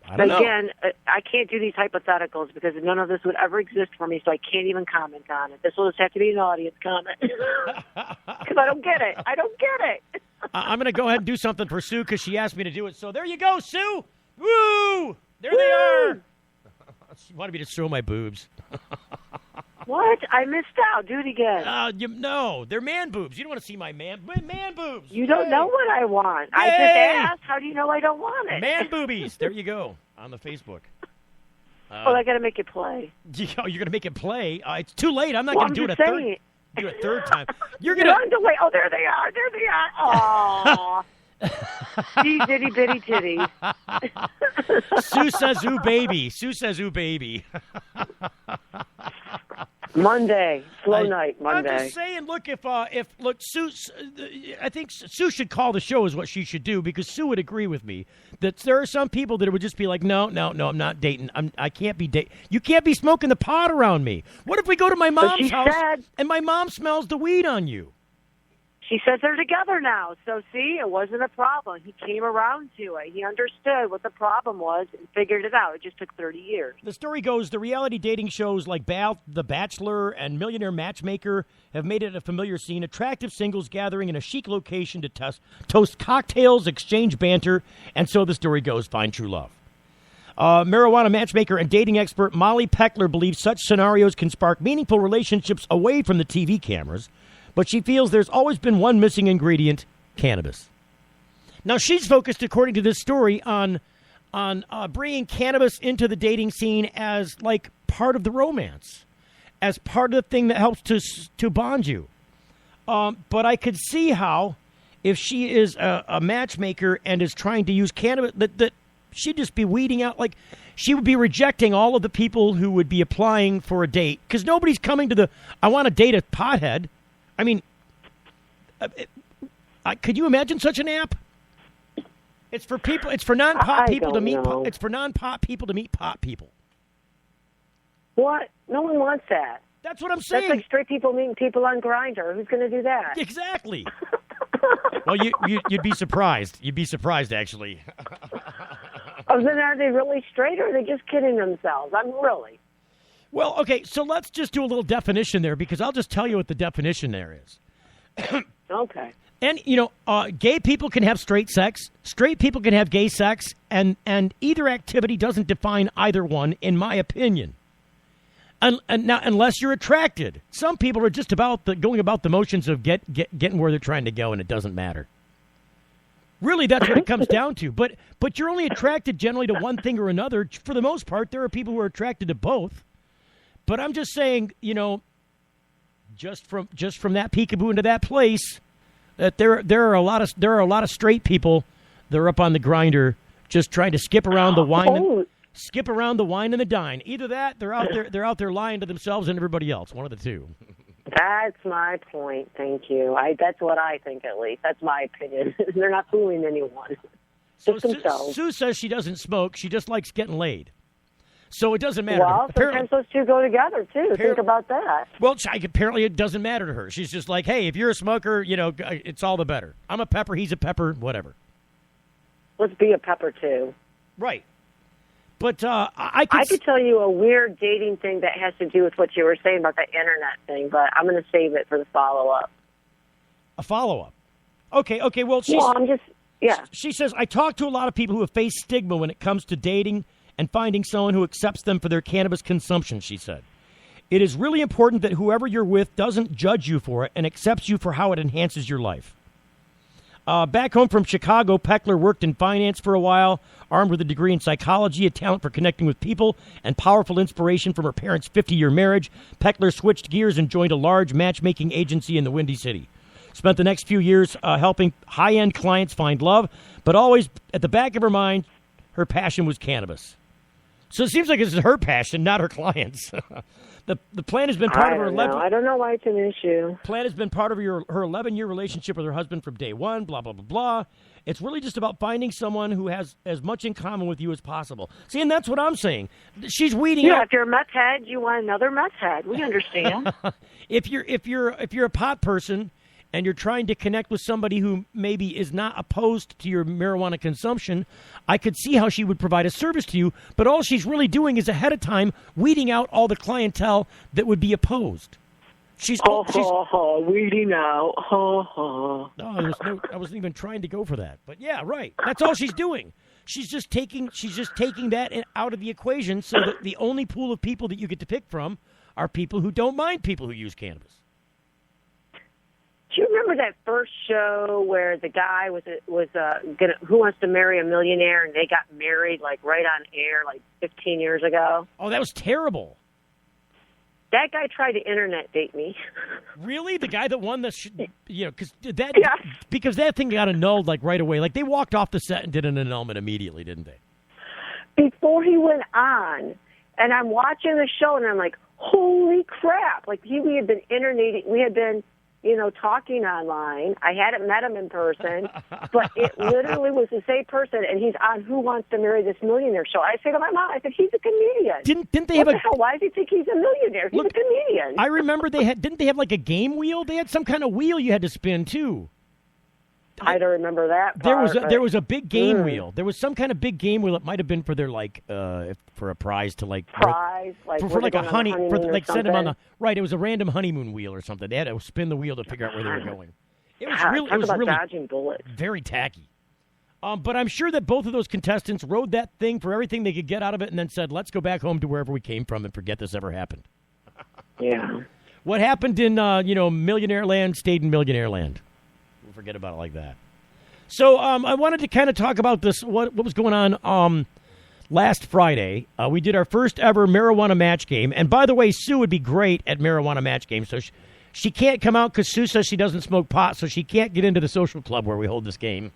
I don't know. Again, I can't do these hypotheticals because none of this would ever exist for me, so I can't even comment on it. This will just have to be an audience comment. Because I don't get it. I don't get it. I'm going to go ahead and do something for Sue because she asked me to do it. So there you go, Sue. Woo! There they are. She wanted me to show my boobs. What? I missed out. Do it again. No, they're man boobs. You don't want to see my man boobs. You don't know what I want. I just asked. How do you know I don't want it? Man boobies. There you go on the Facebook. I got to make it play. You're going to make it play? It's too late. I'm not Well, going to do it a third time. You're going to wait. Oh, there they are. There they are. Aww. Gee, ditty bitty titties. Sue says, ooh, baby. Sue says, ooh, baby. Monday, slow night. Monday. I'm just saying. Look, Sue, I think Sue should call the show is what she should do because Sue would agree with me that there are some people that would just be like, no, I'm not dating. I can't be dating. You can't be smoking the pot around me. What if we go to my mom's house and my mom smells the weed on you? She says they're together now. So, see, it wasn't a problem. He came around to it. He understood what the problem was and figured it out. It just took 30 years. The story goes, the reality dating shows like The Bachelor and Millionaire Matchmaker have made it a familiar scene. Attractive singles gathering in a chic location to toast cocktails, exchange banter, and so the story goes, find true love. Marijuana matchmaker and dating expert Molly Peckler believes such scenarios can spark meaningful relationships away from the TV cameras. But she feels there's always been one missing ingredient, cannabis. Now, she's focused, according to this story, on bringing cannabis into the dating scene as, like, part of the romance, as part of the thing that helps to bond you. But I could see how, if she is a matchmaker and is trying to use cannabis, that she'd just be weeding out, like, she would be rejecting all of the people who would be applying for a date. Because nobody's coming to I want to date a pothead. I mean, could you imagine such an app? It's for people. It's for non-pot people to meet. It's for non-pot people to meet pot people. What? No one wants that. That's what I'm saying. That's like straight people meeting people on Grindr. Who's going to do that? Exactly. Well, you'd be surprised. You'd be surprised, actually. Oh, then are they really straight, or are they just kidding themselves? I'm really. Well, okay, so let's just do a little definition there because I'll just tell you what the definition there is. Okay. And, you know, gay people can have straight sex. Straight people can have gay sex. And either activity doesn't define either one, in my opinion. And now, unless you're attracted. Some people are just going about the motions of getting where they're trying to go, and it doesn't matter. Really, that's what it comes down to. But you're only attracted generally to one thing or another. For the most part, there are people who are attracted to both. But I'm just saying, you know, just from that peekaboo into that place, that there are a lot of straight people that are up on the grinder just trying to skip around the wine and the dine. Either that, they're out there lying to themselves and everybody else. One of the two. That's my point. Thank you. That's what I think, at least. That's my opinion. They're not fooling anyone. So Sue says she doesn't smoke. She just likes getting laid. So it doesn't matter. Well, sometimes those two go together, too. Think about that. Well, apparently it doesn't matter to her. She's just like, hey, if you're a smoker, it's all the better. I'm a pepper, he's a pepper, whatever. Let's be a pepper, too. Right. But I could tell you a weird dating thing that has to do with what you were saying about the internet thing, but I'm going to save it for the follow-up. A follow-up? Okay, well, she says, I talk to a lot of people who have faced stigma when it comes to dating and finding someone who accepts them for their cannabis consumption, she said. It is really important that whoever you're with doesn't judge you for it and accepts you for how it enhances your life. Back home from Chicago, Peckler worked in finance for a while, armed with a degree in psychology, a talent for connecting with people, and powerful inspiration from her parents' 50-year marriage. Peckler switched gears and joined a large matchmaking agency in the Windy City. Spent the next few years helping high-end clients find love, but always at the back of her mind, her passion was cannabis. So it seems like this is her passion, not her clients. The plan has been part of her 11. I don't know why it's an issue. Plan has been part of her 11-year relationship with her husband from day one. Blah blah blah blah. It's really just about finding someone who has as much in common with you as possible. See, and that's what I'm saying. She's weeding out. If you're a meth head, you want another meth head. We understand. If you're a pot person and you're trying to connect with somebody who maybe is not opposed to your marijuana consumption, I could see how she would provide a service to you, but all she's really doing is ahead of time weeding out all the clientele that would be opposed. She's weeding out. No, I wasn't even trying to go for that. But yeah, right. That's all she's doing. She's just taking that out of the equation so that the only pool of people that you get to pick from are people who don't mind people who use cannabis. Do you remember that first show where the guy was Who Wants to Marry a Millionaire, and they got married like right on air like 15 years ago? Oh, that was terrible. That guy tried to internet date me. Really? The guy that won because that thing got annulled like right away. Like they walked off the set and did an annulment immediately, didn't they? Before he went on, and I'm watching the show and I'm like, holy crap! Like we had been talking online. I hadn't met him in person, but it literally was the same person, and he's on Who Wants to Marry This Millionaire show. I say to my mom, I said, he's a comedian. Didn't they have what the hell? Why does he think he's a millionaire? He's a comedian. I remember didn't they have like a game wheel? They had some kind of wheel you had to spin too. I don't remember that part, there was a big game wheel. There was some kind of big game wheel. It might have been for their for a prize to for like a honey for like send them on the right. It was a random honeymoon wheel or something. They had to spin the wheel to figure out where they were going. It was really dodging bullets. Very tacky. But I'm sure that both of those contestants rode that thing for everything they could get out of it, and then said, "Let's go back home to wherever we came from and forget this ever happened." Yeah. What happened in Millionaire Land stayed in Millionaire Land. We'll forget about it like that. So I wanted to kind of talk about this. What was going on last Friday? We did our first ever marijuana match game, and by the way, Sue would be great at marijuana match games. So she can't come out because Sue says she doesn't smoke pot, so she can't get into the social club where we hold this game.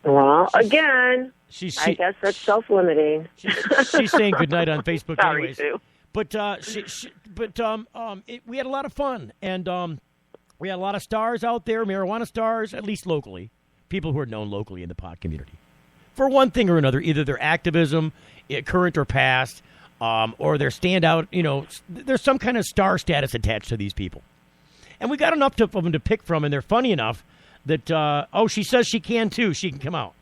Well, again, I guess that's self-limiting. She's saying goodnight on Facebook, Sorry, anyways. Sue. But we had a lot of fun, and we had a lot of stars out there, marijuana stars, at least locally, people who are known locally in the pot community. For one thing or another, either their activism, current or past, or their standout, there's some kind of star status attached to these people. And we got enough of them to pick from, and they're funny enough that, she says she can too. She can come out.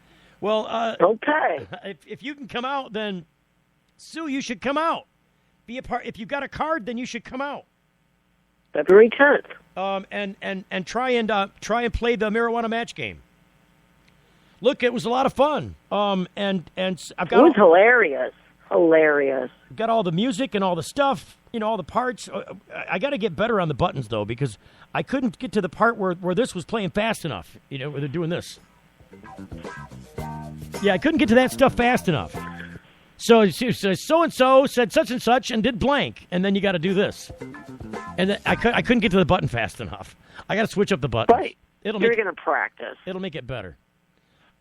Well, okay. If you can come out, then, Sue, you should come out. Be a part. If you've got a card, then you should come out. February 10th. And try and play the marijuana match game. Look, it was a lot of fun. And I've got it was hilarious. Hilarious. Got all the music and all the stuff, all the parts. I got to get better on the buttons though, because I couldn't get to the part where this was playing fast enough. Where they're doing this. Yeah, I couldn't get to that stuff fast enough. So so-and-so said such and such and did blank, and then you got to do this. And then I couldn't get to the button fast enough. I got to switch up the buttons. Right. You're going to practice. It'll make it better.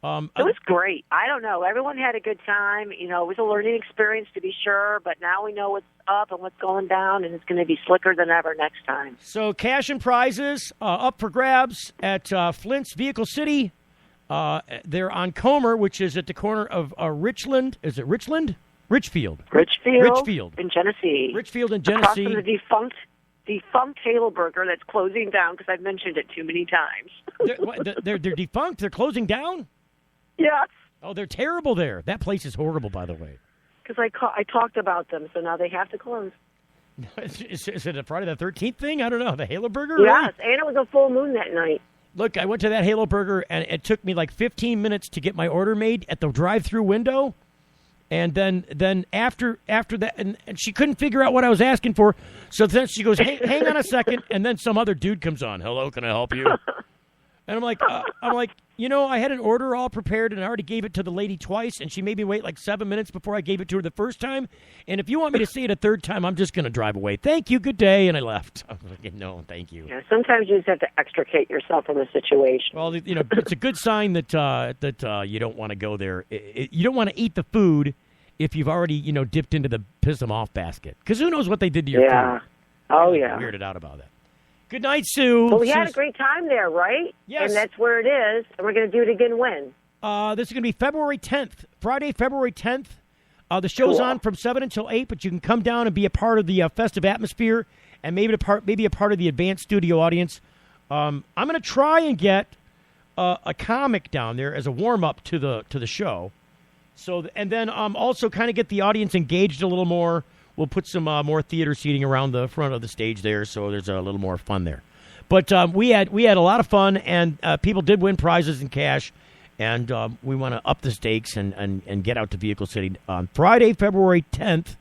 It was great. I don't know. Everyone had a good time. It was a learning experience to be sure, but now we know what's up and what's going down, and it's going to be slicker than ever next time. So cash and prizes up for grabs at Flint's Vehicle City. They're on Comer, which is at the corner of Richland. Is it Richland? Richfield in Genesee. Richfield in Across Genesee. from the defunct Halo Burger that's closing down because I've mentioned it too many times. They're defunct? They're closing down? Yes. Oh, they're terrible there. That place is horrible, by the way. Because I talked about them, so now they have to close. Is it a Friday the 13th thing? I don't know. The Halo Burger? Yes, and it was a full moon that night. Look, I went to that Halo Burger, and it took me like 15 minutes to get my order made at the drive-thru window. And then after that, and she couldn't figure out what I was asking for. So then she goes, hang on a second, and then some other dude comes on. Hello, can I help you? And I'm like, I had an order all prepared, and I already gave it to the lady twice, and she made me wait like 7 minutes before I gave it to her the first time. And if you want me to say it a third time, I'm just going to drive away. Thank you, good day, and I left. I was like, no, thank you. Yeah, sometimes you just have to extricate yourself from the situation. Well, it's a good sign that you don't want to go there. You don't want to eat the food if you've already, dipped into the piss them off basket. Because who knows what they did to your food. Oh, yeah. I'm weirded out about that. Good night, Sue. Well, we had a great time there, right? Yes. And that's where it is. And we're going to do it again when? This is going to be February 10th, Friday, February 10th. The show's on from 7 until 8, but you can come down and be a part of the festive atmosphere and maybe a part of the advanced studio audience. I'm going to try and get a comic down there as a warm-up to the show. So, and then also kind of get the audience engaged a little more. We'll put some more theater seating around the front of the stage there, so there's a little more fun there. But we had a lot of fun, and people did win prizes in cash, and we want to up the stakes and get out to Vehicle City on Friday, February 10th.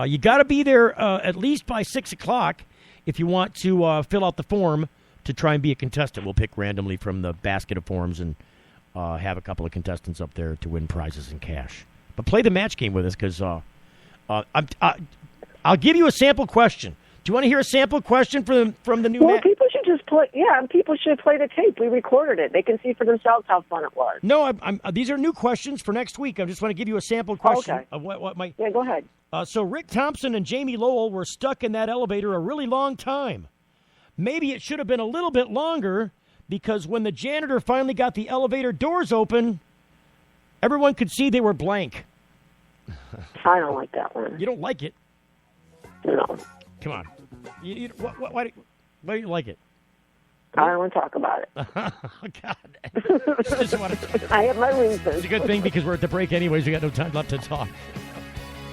You got to be there at least by 6 o'clock if you want to fill out the form to try and be a contestant. We'll pick randomly from the basket of forms and have a couple of contestants up there to win prizes in cash. But play the match game with us because I'll give you a sample question. Do you want to hear a sample question from the new match? People should just play. Yeah, and people should play the tape. We recorded it. They can see for themselves how fun it was. No, these are new questions for next week. I just want to give you a sample question of what might. Yeah, go ahead. So Rick Thompson and Jamie Lowell were stuck in that elevator a really long time. Maybe it should have been a little bit longer because when the janitor finally got the elevator doors open, everyone could see they were blank. I don't like that one. You don't like it? No. Come on. Why do you like it? I don't want to talk about it. Oh, God. I have my reasons. It's a good thing because we're at the break anyways. We got no time left to talk.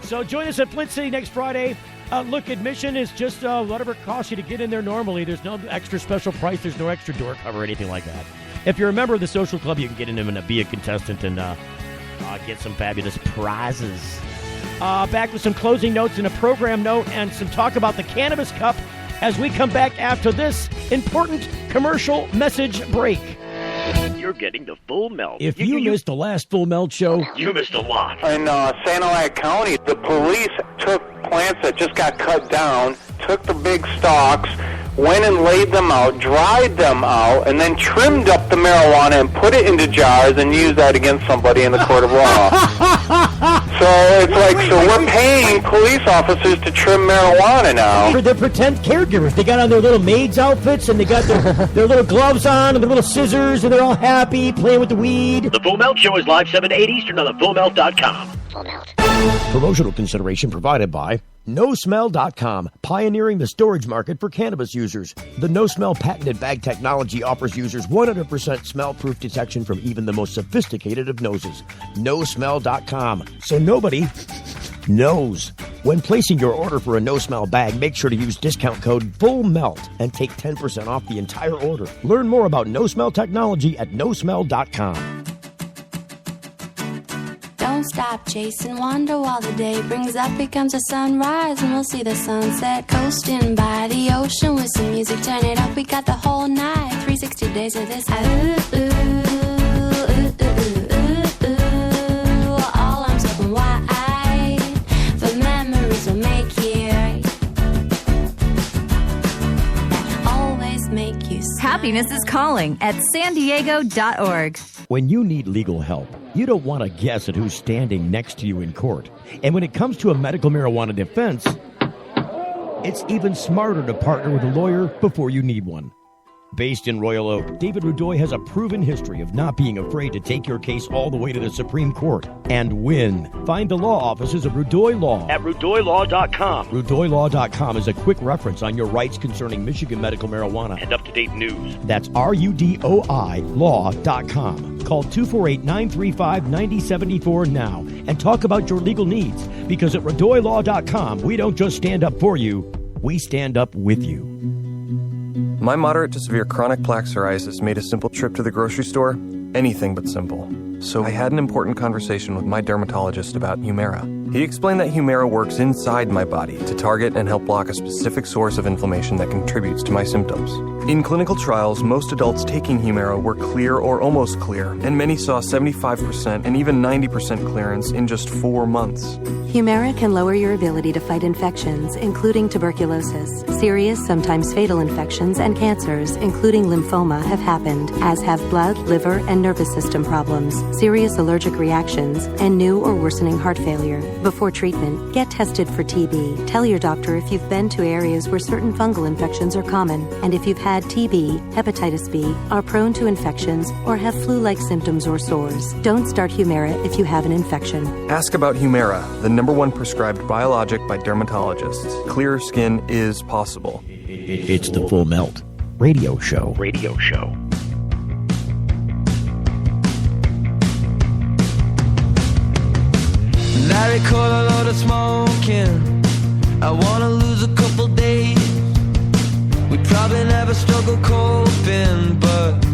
So join us at Flint City next Friday. Look, admission is just whatever it costs you to get in there normally. There's no extra special price. There's no extra door cover or anything like that. If you're a member of the social club, you can get in and be a contestant and get some fabulous prizes. Back with some closing notes and a program note and some talk about the Cannabis Cup as we come back after this important commercial message break. You're getting the full melt. If you missed the last Full Melt show, you missed a lot. In Sanilac County, the police took plants that just got cut down, took the big stalks, went and laid them out, dried them out, and then trimmed up the marijuana and put it into jars and used that against somebody in the court of law. So it's we're paying police officers to trim marijuana now. For their pretend caregivers. They got on their little maid's outfits and they got their little gloves on and their little scissors and they're all happy playing with the weed. The Full Melt Show is live 7 to 8 Eastern on thefullmelt.com. Full Melt. Promotional consideration provided by NoSmell.com, pioneering the storage market for cannabis users. The No Smell patented bag technology offers users 100% smell-proof detection from even the most sophisticated of noses. NoSmell.com, so nobody knows. When placing your order for a No Smell bag, make sure to use discount code FULLMELT and take 10% off the entire order. Learn more about No Smell technology at NoSmell.com. Don't stop chasing, wander while the day brings up. Here comes the sunrise and we'll see the sunset. Coasting by the ocean with some music, turn it up. We got the whole night, 360 days of this. All I'm talking wide, the memories will make you right. Always make you smile. Happiness is calling at sandiego.org. When you need legal help, you don't want to guess at who's standing next to you in court. And when it comes to a medical marijuana defense, it's even smarter to partner with a lawyer before you need one. Based in Royal Oak, David Rudoy has a proven history of not being afraid to take your case all the way to the Supreme Court and win. Find the law offices of Rudoy Law at RudoyLaw.com. RudoyLaw.com is a quick reference on your rights concerning Michigan medical marijuana and up-to-date news. That's RUDOI Law.com. Call 248-935-9074 now and talk about your legal needs, because at RudoyLaw.com, we don't just stand up for you, we stand up with you. My moderate to severe chronic plaque psoriasis made a simple trip to the grocery store anything but simple. So I had an important conversation with my dermatologist about Humira. He explained that Humira works inside my body to target and help block a specific source of inflammation that contributes to my symptoms. In clinical trials, most adults taking Humira were clear or almost clear, and many saw 75% and even 90% clearance in just 4 months. Humira can lower your ability to fight infections, including tuberculosis. Serious, sometimes fatal infections and cancers, including lymphoma, have happened, as have blood, liver, and nervous system problems, serious allergic reactions, and new or worsening heart failure. Before treatment, get tested for TB. Tell your doctor if you've been to areas where certain fungal infections are common, and if you've had TB, hepatitis B, are prone to infections, or have flu-like symptoms or sores. Don't start Humira if you have an infection. Ask about Humira, the #1 prescribed biologic by dermatologists. Clearer skin is possible. It's the Full Melt Radio Show. I recall a lot of smoking. I wanna lose a couple days. We probably never struggle coping, but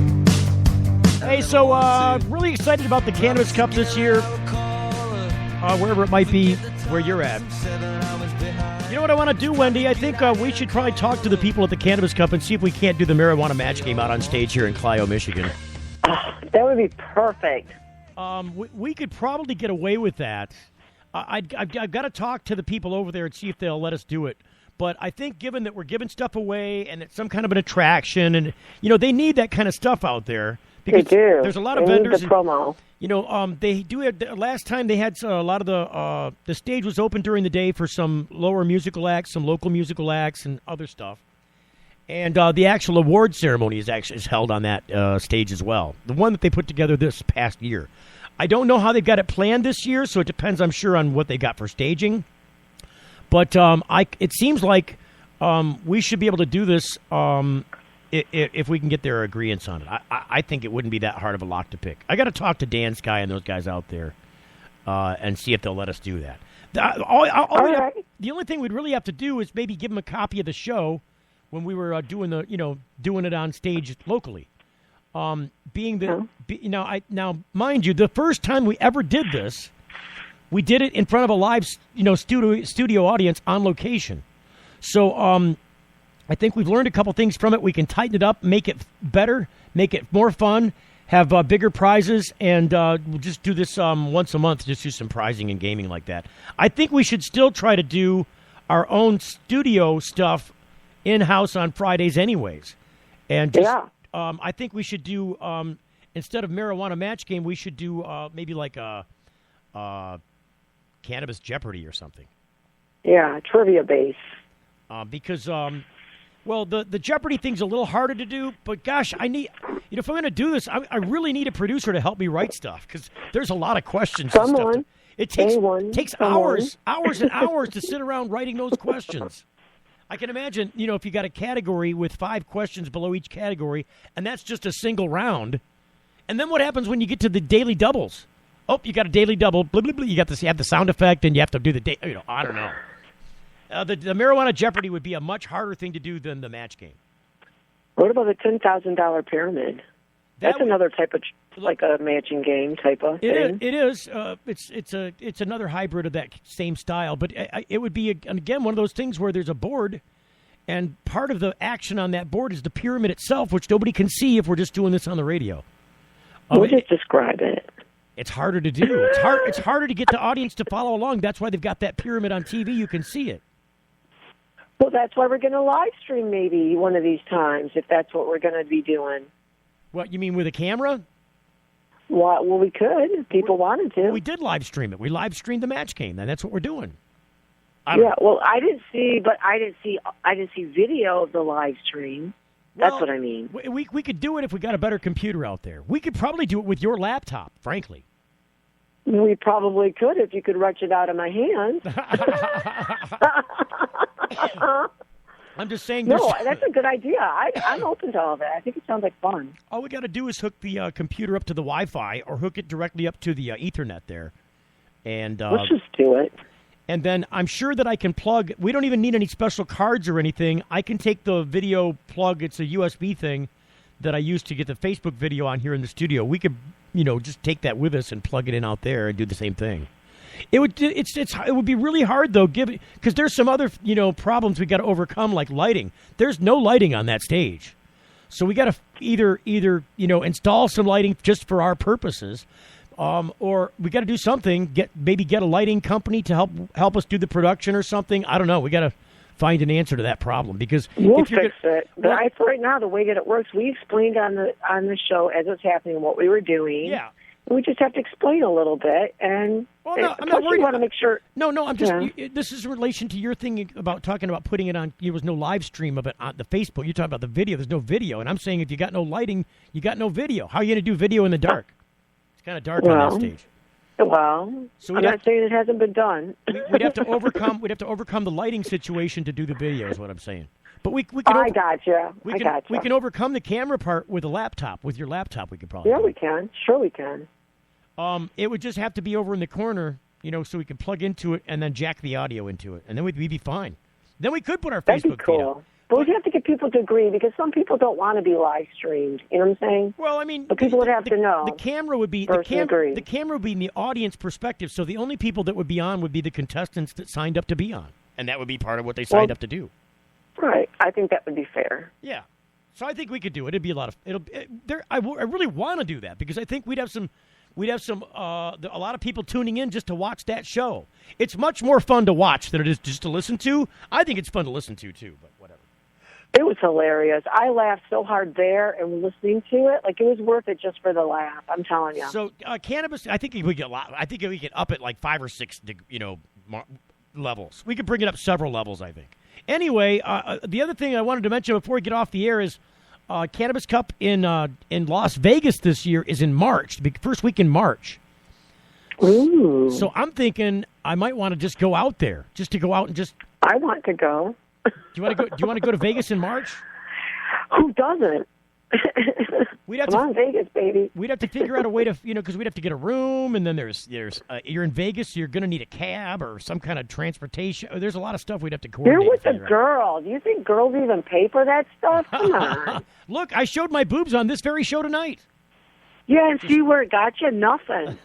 hey, so really excited about the Cannabis Cup this year. Wherever it might be, where you're at. You know what I want to do, Wendy? I think we should probably talk to the people at the Cannabis Cup and see if we can't do the marijuana match game out on stage here in Clio, Michigan. That would be perfect. We could probably get away with that. I've got to talk to the people over there and see if they'll let us do it. But I think given that we're giving stuff away and it's some kind of an attraction, and, they need that kind of stuff out there. Because they do. There's a lot of they vendors. Need the promo. They do it. Last time they had a lot of the stage was open during the day for some lower musical acts, some local musical acts, and other stuff. And the actual award ceremony is held on that stage as well. The one that they put together this past year. I don't know how they've got it planned this year, so it depends, I'm sure, on what they got for staging. But it seems like we should be able to do this if we can get their agreements on it. I think it wouldn't be that hard of a lock to pick. I got to talk to Dan Sky and those guys out there and see if they'll let us do that. The only thing we'd really have to do is maybe give them a copy of the show when we were doing it on stage locally. Now, mind you, the first time we ever did this, we did it in front of a live, studio audience on location. So, I think we've learned a couple things from it. We can tighten it up, make it better, make it more fun, have bigger prizes, and we'll just do this once a month, just do some prizing and gaming like that. I think we should still try to do our own studio stuff in-house on Fridays anyways. And just, I think we should do, instead of marijuana match game, we should do maybe like a Cannabis Jeopardy or something. Yeah, trivia base. Because, the Jeopardy thing's a little harder to do, but gosh, I need, if I'm going to do this, I really need a producer to help me write stuff, because there's a lot of questions and stuff. It takes hours and hours to sit around writing those questions. I can imagine, if you got a category with 5 questions below each category, and that's just a single round. And then what happens when you get to the daily doubles? Oh, you got a daily double, blah, blah, blah. You have the sound effect, and you have to do the I don't know. The marijuana Jeopardy would be a much harder thing to do than the match game. What about the $10,000 pyramid? That's another type of, like a matching game type of thing. It is. It's another hybrid of that same style, but it would be, again, one of those things where there's a board, and part of the action on that board is the pyramid itself, which nobody can see if we're just doing this on the radio. We'll just describe it. It's harder to do. It's harder to get the audience to follow along. That's why they've got that pyramid on TV. You can see it. Well, that's why we're going to live stream maybe one of these times, if that's what we're going to be doing. What, you mean with a camera? Well, we could if people wanted to. We did live stream it. We live streamed the match game, and that's what we're doing. Well, I didn't see video of the live stream. That's what I mean. We could do it if we got a better computer out there. We could probably do it with your laptop, frankly. We probably could if you could wrench it out of my hand. I'm just saying. No, that's a good idea. I'm open to all that. I think it sounds like fun. All we got to do is hook the computer up to the Wi-Fi or hook it directly up to the Ethernet there. And let's just do it. And then I'm sure that I can plug. We don't even need any special cards or anything. I can take the video plug. It's a USB thing that I use to get the Facebook video on here in the studio. We could, just take that with us and plug it in out there and do the same thing. It would be really hard though, because there's some other problems we got to overcome, like lighting. There's no lighting on that stage, so we got to either install some lighting just for our purposes, or we got to do something. Get a lighting company to help us do the production or something. I don't know. We got to find an answer to that problem because we'll fix it. But for right now, the way that it works, we explained on the show as it's happening what we were doing. Yeah. We just have to explain a little bit, and I'm not worried. You want to make sure. No, I'm just. This is in relation to your thing about talking about putting it on. There was no live stream of it on the Facebook. You're talking about the video. There's no video, and I'm saying if you got no lighting, you got no video. How are you going to do video in the dark? It's kind of dark on that stage. Well, so I'm not saying it hasn't been done. We'd have to overcome. We'd have to overcome the lighting situation to do the video. Is what I'm saying. But we can. I gotcha. We can overcome the camera part with a laptop. With your laptop, we could probably. Yeah, we can. Sure, we can. It would just have to be over in the corner, so we could plug into it and then jack the audio into it, and then we'd be fine. Then we could put our Facebook feed up. But we'd have to get people to agree because some people don't want to be live streamed. You know what I'm saying? Well, I mean, but people would have to know. The camera would be the camera would be in the audience perspective. So the only people that would be on would be the contestants that signed up to be on, and that would be part of what they signed up to do. Right. I think that would be fair. Yeah. So I think we could do it. It'd be a lot of I really want to do that because I think we'd have some a lot of people tuning in just to watch that show. It's much more fun to watch than it is just to listen to. I think it's fun to listen to too, but whatever. It was hilarious. I laughed so hard there and listening to it. Like, it was worth it just for the laugh. I'm telling you. So, cannabis, I think we get a lot. I think we get up at like 5 or 6, levels. We could bring it up several levels, I think. Anyway, the other thing I wanted to mention before we get off the air is Cannabis Cup in Las Vegas this year is in March, the first week in March. Ooh. So I'm thinking I might want to just go out there, just to go out and just. I want to go. Do you want to go? Do you want to go to Vegas in March? Who doesn't? Come on, Vegas, baby. We'd have to figure out a way to, because we'd have to get a room, and then there's you're in Vegas, so you're going to need a cab or some kind of transportation. There's a lot of stuff we'd have to coordinate. You're with a girl. Do you think girls even pay for that stuff? Come on. Look, I showed my boobs on this very show tonight. Yeah, and see where it got you? Nothing.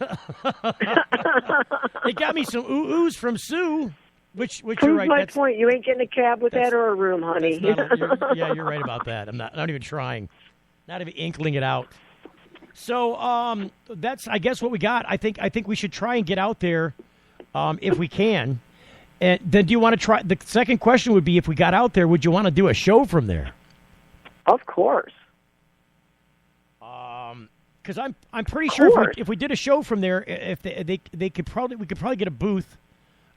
They got me some ooh-oohs from Sue. Which proves you're right. My point. You ain't getting a cab with that or a room, honey. You're right about that. I'm not even trying. Not even inkling it out. So that's, I guess, what we got. I think we should try and get out there if we can. And then do you want to try? The second question would be, if we got out there, would you want to do a show from there? Of course. Because I'm pretty sure if we did a show from there, if we could probably get a booth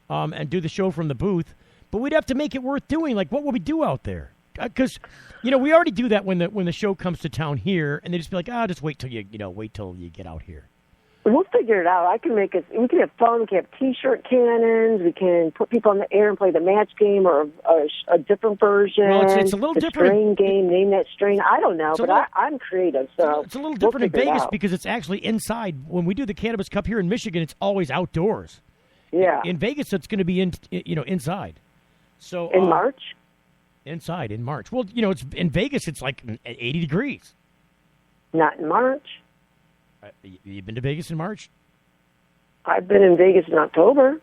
and do the show from the booth. But we'd have to make it worth doing. Like, what would we do out there? Because, we already do that when the show comes to town here, and they just be like, just wait till you get out here. We'll figure it out. We can have fun. We can have T-shirt cannons. We can put people on the air and play the match game or a different version. Well, it's a little different. Strain game, name that strain. I don't know, I'm creative, so it's a little different in Vegas because it's actually inside. When we do the Cannabis Cup here in Michigan, it's always outdoors. Yeah. In Vegas, it's going to be inside. So in March. Inside in March. Well, it's in Vegas. It's like 80 degrees. Not in March. You've been to Vegas in March? I've been in Vegas in October.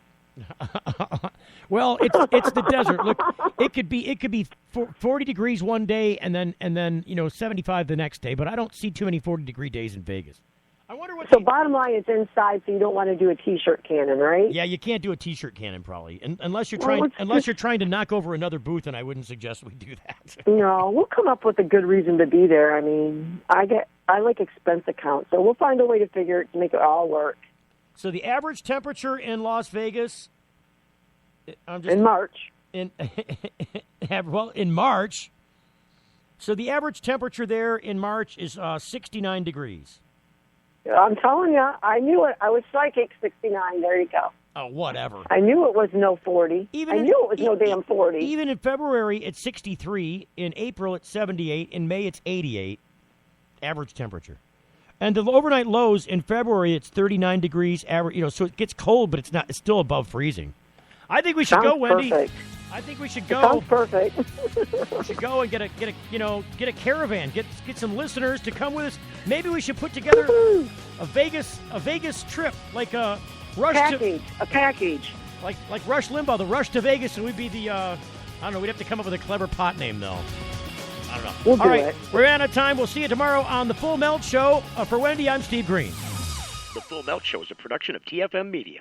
Well, it's the desert. Look, it could be 40 degrees one day and then 75 the next day. But I don't see too many 40-degree days in Vegas. I wonder what. So bottom line, it's inside, so you don't want to do a T-shirt cannon, right? Yeah, you can't do a T-shirt cannon probably, unless you're trying to knock over another booth, and I wouldn't suggest we do that. No, we'll come up with a good reason to be there. I mean, I like expense accounts, so we'll find a way to figure it to make it all work. So the average temperature in Las Vegas, in March. In March, So the average temperature there in March is 69 degrees. I'm telling you, I knew it. I was psychic. 69. There you go. Oh, whatever. I knew it was no 40. I knew it was no damn 40. Even in February, it's 63. In April, it's 78. In May, it's 88. Average temperature. And the overnight lows in February, it's 39 degrees. Average, so it gets cold, but it's still above freezing. I think we should go, Wendy. Perfect. I think we should go. Sounds perfect. We should go and get a caravan. Get some listeners to come with us. Maybe we should put together a Vegas trip, like a Rush package. Like Rush Limbaugh, the Rush to Vegas, and we'd be the I don't know. We'd have to come up with a clever pot name though. I don't know. We'll do it. We're out of time. We'll see you tomorrow on the Full Melt Show. For Wendy, I'm Steve Green. The Full Melt Show is a production of TFM Media.